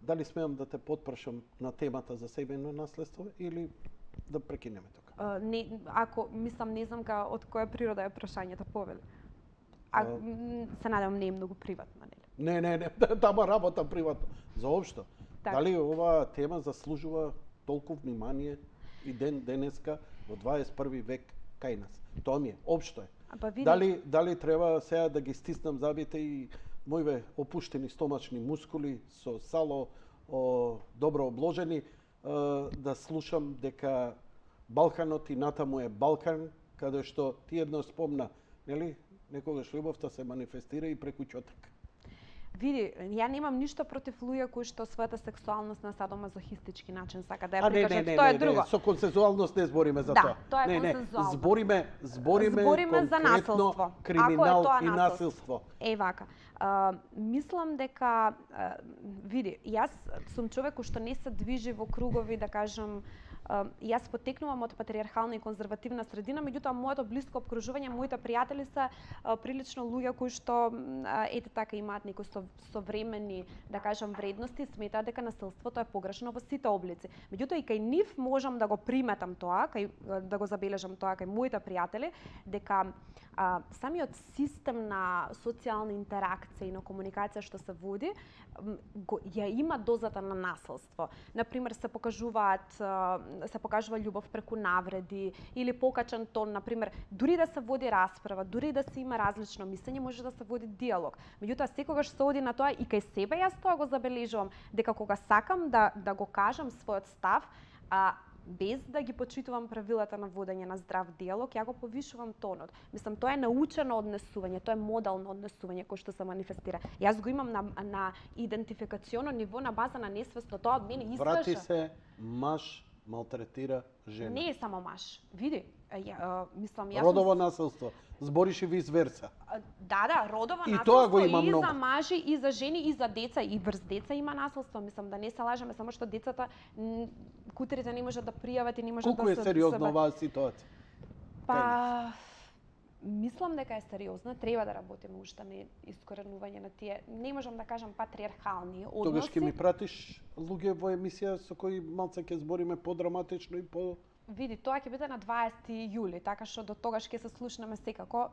Дали смеам да те потпрашам на темата за семејно наследство или да прекинеме тука? не, ако мислам не знам од која природа е прашањето, повели. Се надевам не е многу приватно, нели? Не, тама работа приватно. Заопшто. Така. Дали оваа тема заслужува толку внимание и денеска во 21 век кај нас? Тоа ми е, општо е. Па види, Дали треба сега да ги стиснам забите и моиве опуштени стомачни мускули со сало добро обложени да слушам дека Балканот и натаму е Балкан, каде што ти едно спомна, нели? Некогаш љубовта се манифестира и преку ќотек. види, ја немам ништо против луѓе кои што својата сексуалност на садомазохистички начин сака да ја А не, прикажат, тоа е друго. со консензуалност не збориме за Да, тоа. тоа е не, консензуално. збориме Збориме за насилство. криминал Ако е тоа и насилство. Е вака. Мислам дека види, јас сум човек кој што не се движи во кругови, да кажам, јас потекнувам од патриархална и конзервативна средина, меѓутоа моето блиско обкружување, моите пријатели се прилично луѓе кои што ете така имаат некои современи, да кажам, вредности, сметаат дека насилството е погрешно во сите облици. Меѓутоа и кај нив можам да го приметам тоа, да го забележам тоа кај моите пријатели, дека самиот систем на социјална интеракција и на комуникација што се води, ја има дозата на насилство. Например, се покажува љубов преку навреди или покачен тон, например, дури да се води расправа, дури да се има различно мислење, може да се води диалог. Меѓутоа секогаш се оди на тоа и кај себе јас тоа го забележувам, дека кога сакам да го кажам својот став, без да ги почитувам правилата на водење на здрав диалог, ја го повишувам тонот. Мислам, тоа е научено однесување, тоа е модално однесување кој што се манифестира. Јас го имам на идентификационо ниво на база на несвесно, тоа од мене искаше. Врати се, маж малтретира жена. Не е само маж. Види, мислам, јас Родово насилство. Збориш и виз верса. Да, родово И насилство тоа го има и многу. за мажи, и за жени, и за деца, и врз деца има насилство. Мислам, да не се лажеме, само што децата, кутерите не можат да пријават и не можат Колку да е се... сериозна оваа ситуација? Па, мислам дека е сериозна, треба да работиме уште на искоренување на тие, не можам да кажам патриархални односи. Тогаш ќе ми пратиш луѓе во емисија со кои малце ќе збориме подраматично и по... Види, тоа ќе биде на 20 јули, така што до тогаш ќе се слушнеме секако,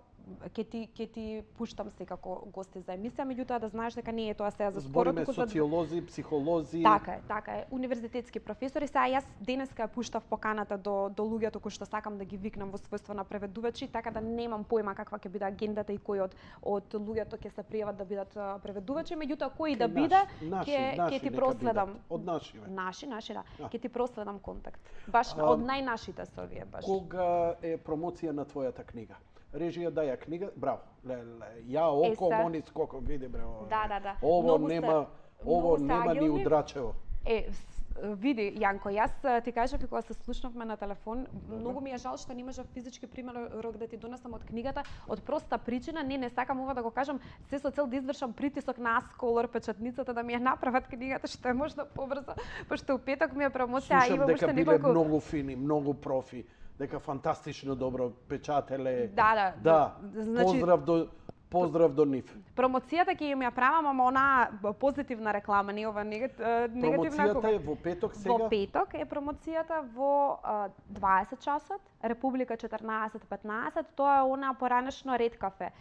ќе ти пуштам секако гости за емисија, меѓутоа да знаеш дека не е тоа сега за скоро, Збориме туку за... социолози, психолози. Така е, универзитетски професори. Сега јас денеска ја пуштав поканата до луѓето кои што сакам да ги викнам во својство на преведувачи, така да немам појма каква ќе биде агендата и кој од луѓето ќе се пријават да бидат преведувачи, меѓутоа кој да биде, ќе ти проследам. Од нашиве. Наши, да. Ќе ти проследам контакт. Баш од најнашите се овие баш. Кога е промоција на твојата книга? Режија даја книга, браво. Ја око, мони скоко, види браво. Да. Ово Многу ово се нема ни агилни. удрачево. Види, Јанко, јас ти кажав кога се слушнавме на телефон, многу ми е жал што не можев физички примерок да ти донесам од книгата, од проста причина, не сакам ова да го кажам, се со цел да извршам притисок на Асколор печатницата да ми ја направат книгата што е можно побрзо, пошто у петок ми е промоција, а Слушам има уште дека биле неколку... многу фини, многу профи, дека фантастично добро печателе. Да. Значи, Поздрав до нив. промоцијата ќе им ја правам, ама онаа позитивна реклама, не ова негативна. Промоцијата е во петок сега? Во петок е промоцијата во 20 часот, Република 14:15, тоа е она поранешно Ред кафе.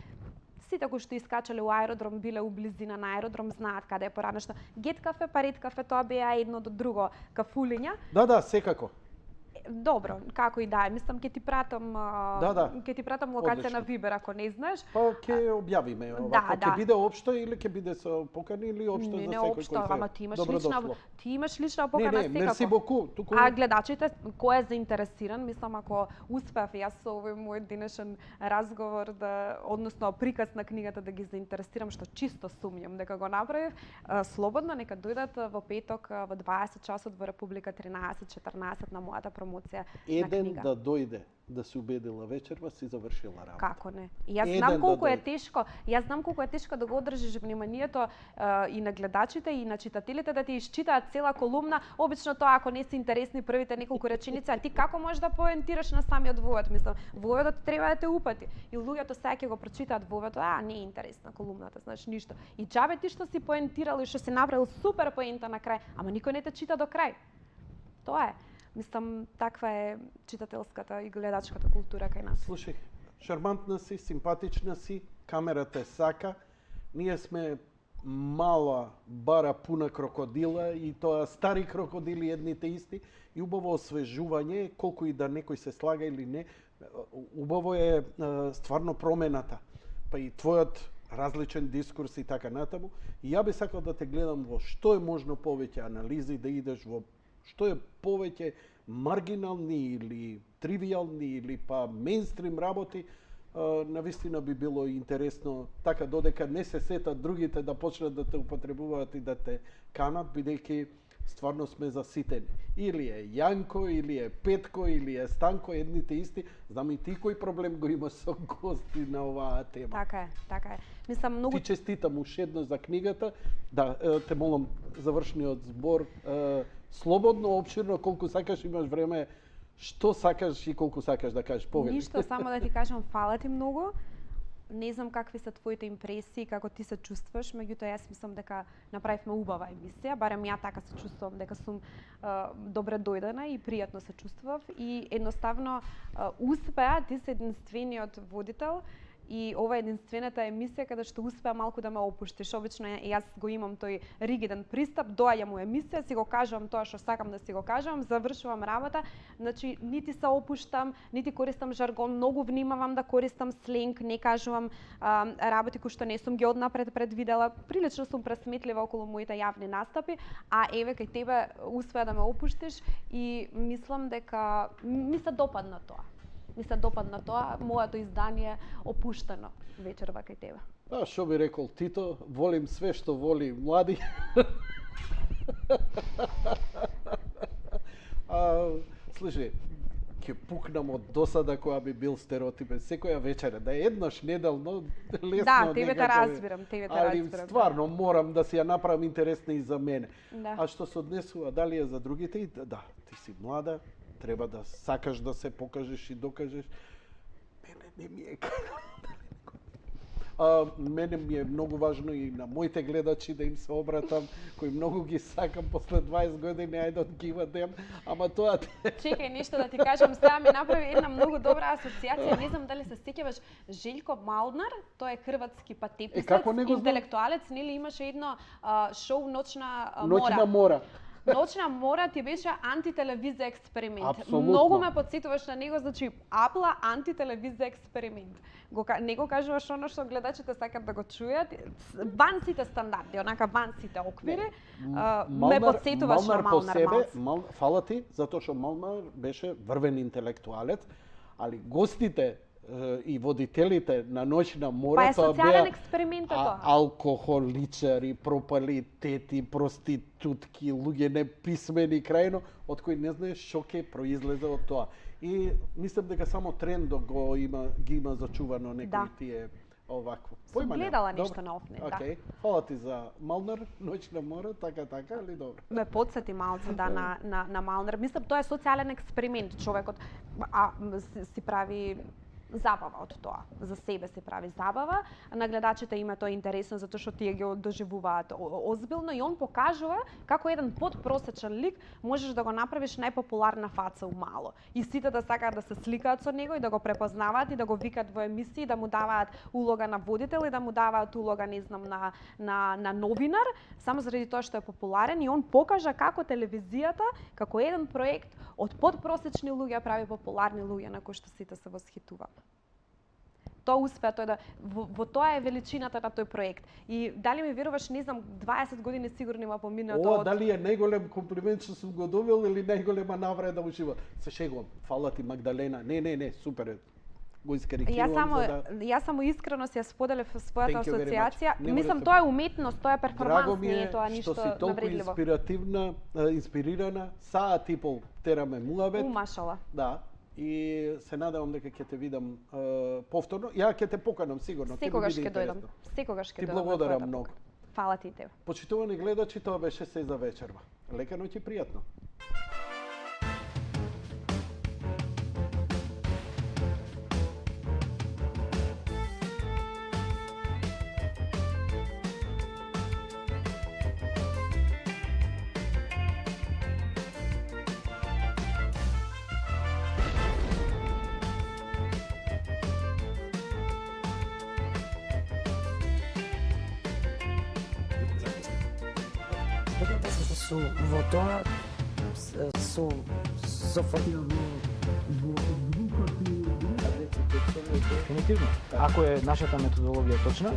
Сите кои што искачале у аеродром, биле у близина на аеродром, знаат каде е поранешно. Гет кафе, па Ред кафе, тоа беа едно до друго кафулиња. Да, секако. Добро, како и да е. Мислам ќе ти пратам ќе ти пратам локација Одлично. на Вибер ако не знаеш. Па ќе објавиме овако. Ќе биде општо или ќе биде со покани или општо за Не секој општо, кој ама ти имаш лична покана секако. мерси боку. Туку... А гледачите, кој е заинтересиран, мислам ако успеав јас со овој мој денешен разговор односно приказ на книгата да ги заинтересирам, што чисто сумњам дека го направив, слободно нека дојдат во петок во 20 часот во Република 13:14 на мојата промоција промоција на Еден книга. да дојде да се убедила вечерва, си завршила работа. Како не? И јас Еден знам да колку е дојде. тешко. Јас знам колку е тешко да го одржиш вниманието и на гледачите и на читателите да ти исчитаат цела колумна. Обично тоа ако не се интересни првите неколку реченици, а ти како можеш да поентираш на самиот војот? Мислам, војот треба да те упати. И луѓето сега ќе го прочитаат војот, не е интересна колумната, знаеш ништо. И џабе ти што си поентирал и што си направил супер поента на крај, ама никој не те чита до крај. Тоа е. Мислам, таква е читателската и гледачката култура кај нас. Слушај, шармантна си, симпатична си, камерата е сака. Ние сме мала бара пуна крокодила и тоа стари крокодили едните исти и убаво освежување, колку и да некој се слага или не, убаво е стварно промената. Па и твојот различен дискурс и така натаму. И ја би сакал да те гледам во што е можно повеќе анализи, да идеш во што е повеќе маргинални или тривијални или па мејнстрим работи, навистина би било интересно, така додека не се сетат другите да почнат да те употребуваат и да те канат, бидејќи стварно сме заситени. Или е Јанко, или е Петко, или е Станко, едните исти. Знам и ти кој проблем го имаш со гости на оваа тема. Така е, така е. Мислам, многу Ти честитам уште едно за книгата. Да, те молам, завршниот збор. Слободно, опширно, колку сакаш, имаш време, што сакаш и колку сакаш да кажеш, повели. Ништо, само да ти кажам, фала ти многу. Не знам какви се твоите импресии, како ти се чувствуваш, меѓутоа јас мислам дека направивме убава емисија, барем ја така се чувствувам, дека сум добре дојдена и пријатно се чувствував и едноставно успеа, ти си единствениот водител и ова е единствената емисија каде што успеа малку да ме опуштиш. Обично јас го имам тој ригиден пристап, доаѓам у емисија, си го кажувам тоа што сакам да си го кажувам, завршувам работа, значи нити се опуштам, нити користам жаргон, многу внимавам да користам сленг, не кажувам работи кои што не сум ги однапред предвидела. Прилично сум пресметлива околу моите јавни настапи, а еве кај тебе успеа да ме опуштиш и мислам дека ми се допадна тоа. Ми се допадна тоа, моето издание опуштено вечерва кај тебе. Што би рекол Тито, волим све што воли млади. Слушај, ќе пукнам од досада која би бил стереотипен. Секоја вечера, да е еднаш неделно, лесно Да, тебе те некако разбирам, тебе те али разбирам. стварно морам да си ја направам интересна и за мене. Да. А што се однесува дали е за другите, и да, ти си млада, треба да сакаш да се покажеш и докажеш. Мене не ми е мене ми е многу важно и на моите гледачи да им се обратам, кои многу ги сакам после 20 години, I don't give a damn, ама тоа... Чекај нешто да ти кажам, сега ми направи една многу добра асоциација, не знам дали се сеќаваш Желјко Малнар, тој е хрватски патеписац, како не го знам? интелектуалец, нели имаше едно шоу Ночна Ноќна мора. Ночна мора ти беше антителевизија експеримент. Апсолутно. Многу ме потсетуваш на него, значи Апла антителевизија експеримент. Не го кажуваш оно што гледачите сакат да го чујат, ван сите стандарди, онака ван сите оквири. Ме потсетуваш на Малнар малку. Фала ти, затоа што Малнар беше врвен интелектуалец, али гостите и водителите на Ноќна мора Па е тоа социјален беа експеримент тоа. алкохоличари, пропалитети, проститутки, луѓе неписмени крајно, од кои не знаеш што ќе произлезе од тоа. И мислам дека само трендот ги има зачувано некои Да. тие овакво. Сум Појма гледала нема. нешто Добро. на Офнет, да. Океј, фала ти за Малнар, Ноќна мора, така, али добро. Ме потсети малце на Малнар. Мислам тоа е социјален експеримент. Човекот си прави забава од тоа. За себе се прави забава, на гледачите им е тоа интересно затоа што тие ги доживуваат озбилно и он покажува како еден подпросечен лик можеш да го направиш најпопуларна фаца у мало. И сите да сакаат да се сликаат со него и да го препознаваат и да го викаат во емисии, да му даваат улога на водител и да му даваат улога, не знам, на новинар, само заради тоа што е популарен и он покажа како телевизијата, како еден проект од подпросечни луѓе прави популарни луѓе на кои што сите се восхитуваат. Тоа успеа, тоа во тоа е величината на тој проект. И дали ми веруваш, не знам, 20 години сигурно има поминато Ова од... дали е најголем комплимент што сум го добил или најголема навреда у живот? Се шегувам. Фала ти Магдалена. Не, супер е. го искарикирувам Јас само искрено си ја споделив својата Thank you very асоциација. much. Не Мислам морате- тоа е уметност, тоа е Драго перформанс, ми не е е тоа што ништо си толку навредливо. инспирирана, саат и пол тераме муабет. Машала. Да. И се надевам дека ќе те видам повторно. Ја ќе те поканам сигурно. Ќе ми Секогаш биде ќе дојдам. интересно. Секогаш ќе Ти дојдам. благодарам многу. Фала ти и тебе. Почитувани гледачи, тоа беше се за вечерва. Лека ноќ и пријатно. Со во тоа со Дефинитивно. Ако е нашата методологија точна,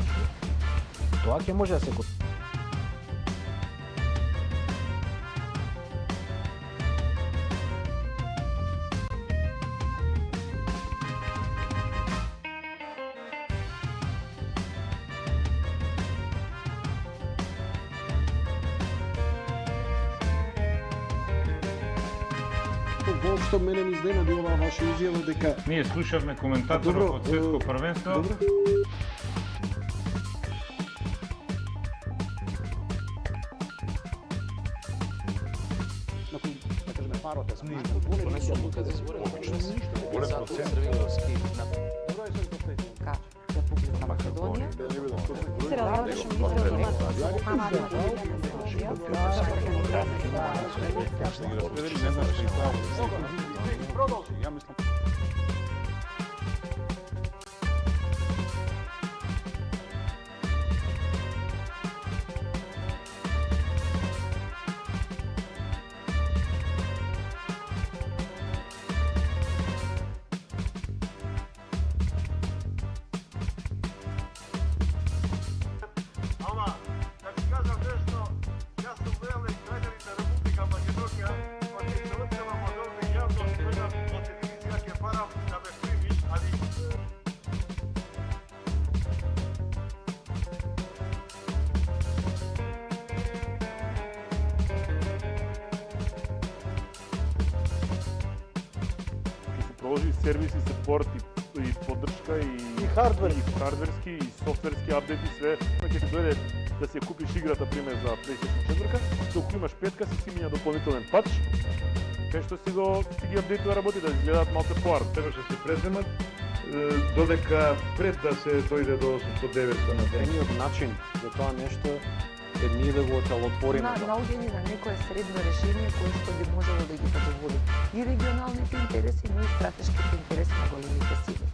тоа ќе може да се купи. Воопшто мене ми изненади оваа ваша изјава дека Ние слушавме коментаторот од светско првенство. Добро. Ама, да ти кажам нешто, јас сум велик граѓанин на Република Македонија, од институција на модерна јавност, која од телевизија ќе барам да ме примиш, али Ќе се проложи сервис и сепорт и поддршка и хардверски и софтверски апдети све. Ќе се дојде да си ја купиш играта пример за PlayStation 4, доколку имаш петка си миња дополнителен патч, кај што си ги апдейтува работи да изгледаат малку поар. Требаше да се преземат додека пред да се дојде до 800-900 на ден. Едниот начин за тоа нешто е ние да го оталотвориме. наоѓање на некое средно решение кое што би можело да ги задоволи и регионалните интереси, но и стратешките интереси на големите сили.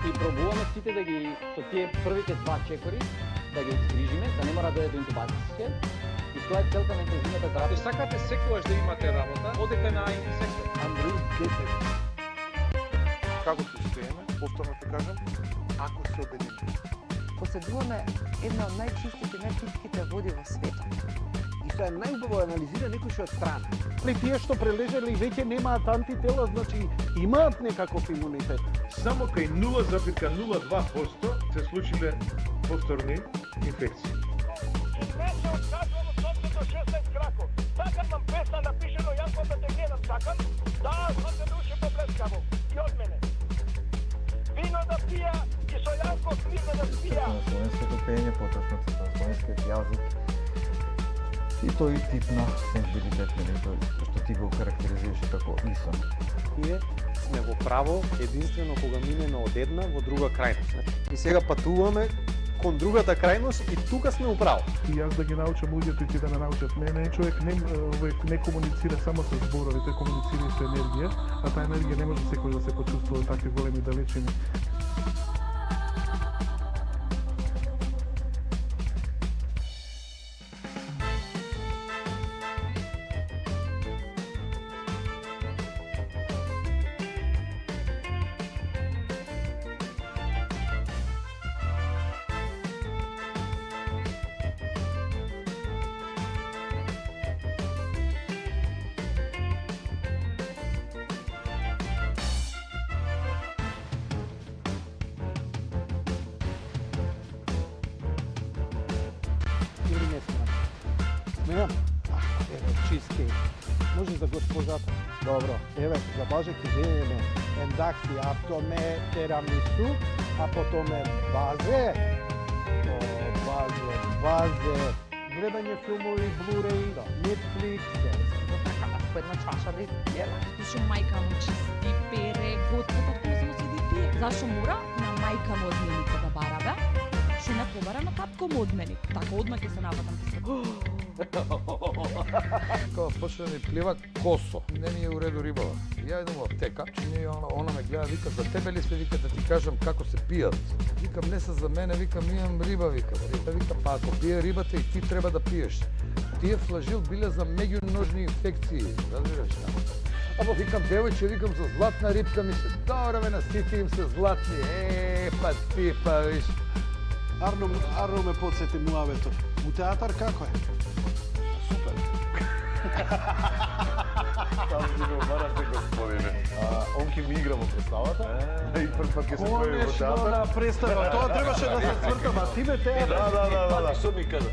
И пробуваме сите да ги со тие првите два чекори да ги изгрижиме, да не мора да дојде до интубација. И тоа е целта на интензивната терапија. Ако сакате секогаш да имате работа, одете на инсектор. Андрей 10. Како се успееме, повторно ќе кажам, Ако се обединиме. Поседуваме една од најчистите, најпитките води во светот. И се најубаво анализира некој што е страна. Тие што прележеле веќе немаат антитела, значи имаат некаков имунитет. Само кај 0,02% се случиле повторни инфекции. не се откажувам од собствено 16 краков. Сакам песна напишено, јас да те гледам, сакам. Да, сам се души поблескаво. И од мене. Вино да пија и со Јанко книга да спија. На словенското пеење, поточно на словенскиот јазик и тој тип на сензибилитет, што ти го карактеризираше како ИСО. Ние сме во право единствено кога минеме од една во друга крајност. И сега патуваме кон другата крајност и тука сме управо. И јас да ги научам луѓето и ти да ме научат мене, човек не комуницира само со зборови, тој комуницира и со енергија, а таа енергија не може секој да се почувствува такви големи далечини. Nemam. Evo, cheesecake. Može za госпожата. Dobro. Evo, za Božek izvinjene. Endaksi, автоме, терамису, а потоме базе. Базе. Гледање филмови, Blu-ray, Netflix. По една чаша да изпиела. Зашо мајка му чисти, пере, готва, како само седи пие. Зашо мора на мајка му одменица да барабе? Шо не побара на татко му одмени. Така одмah ќе се нападам. Кога почне да ми плива косо, не ми е у реду рибава. Ја идам во аптека, она ме гледа, вика, за тебе ли се, вика, да ти кажам како се пијат. Викам, не се за мене, викам, имам риба, викам. Вика, па ако пие рибата и ти треба да пиеш. Тие флажил биле за меѓуножни инфекции, разбираш? Або викам, девојче, викам, за златна рибка ми се, добре ме насити им се златни, па ти, па виш. Арно ме подсети муавето. У театар како е? Супер. Там си го барате, господине. Он ќе ми игра во представата и прв пат ќе се појави во театар. Конечно, на представа. Тоа требаше да се цвртам, а ти ме театар. Да. Што ми кажа?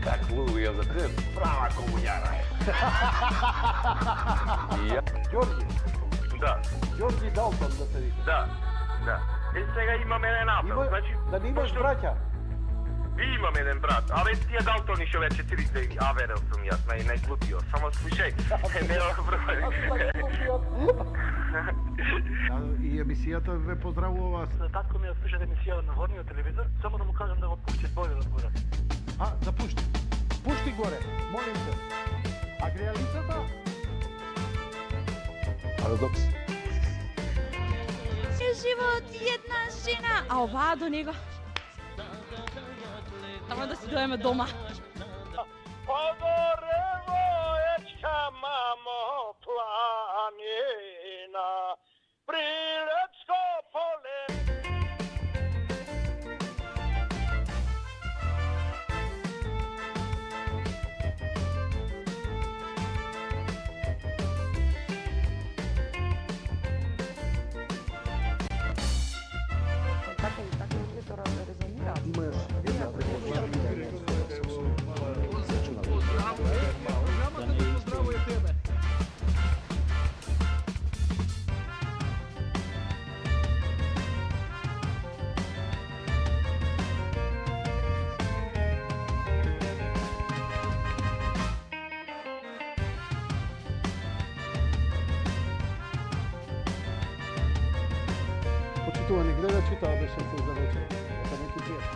Как луѓе ја за тебе? Права комуњара е. Ѓорги. Да. Ѓорги Далтон да се вика. Да. Сега имам еден апел. Значи, да не имаш браќа? Имам еден брат. Абе, тие Далтони шо вече цилите аверел сум јас, најглупиот. Само слушај. И емисијата ве поздравува. Татко ми ја слуша емисија на горниот телевизор, само да му кажам да го пушти Бојлер одгоре. Да пушти. Пушти горе, молим те. А греалицата? Парадокс. Живот една жена, а оваа до него. Тамо да си доеме дома. Погорево ечка мамо планина, Прилепско поле. Почитувани гледачи, тоа беше се за вечер. Нека не ти пријатно.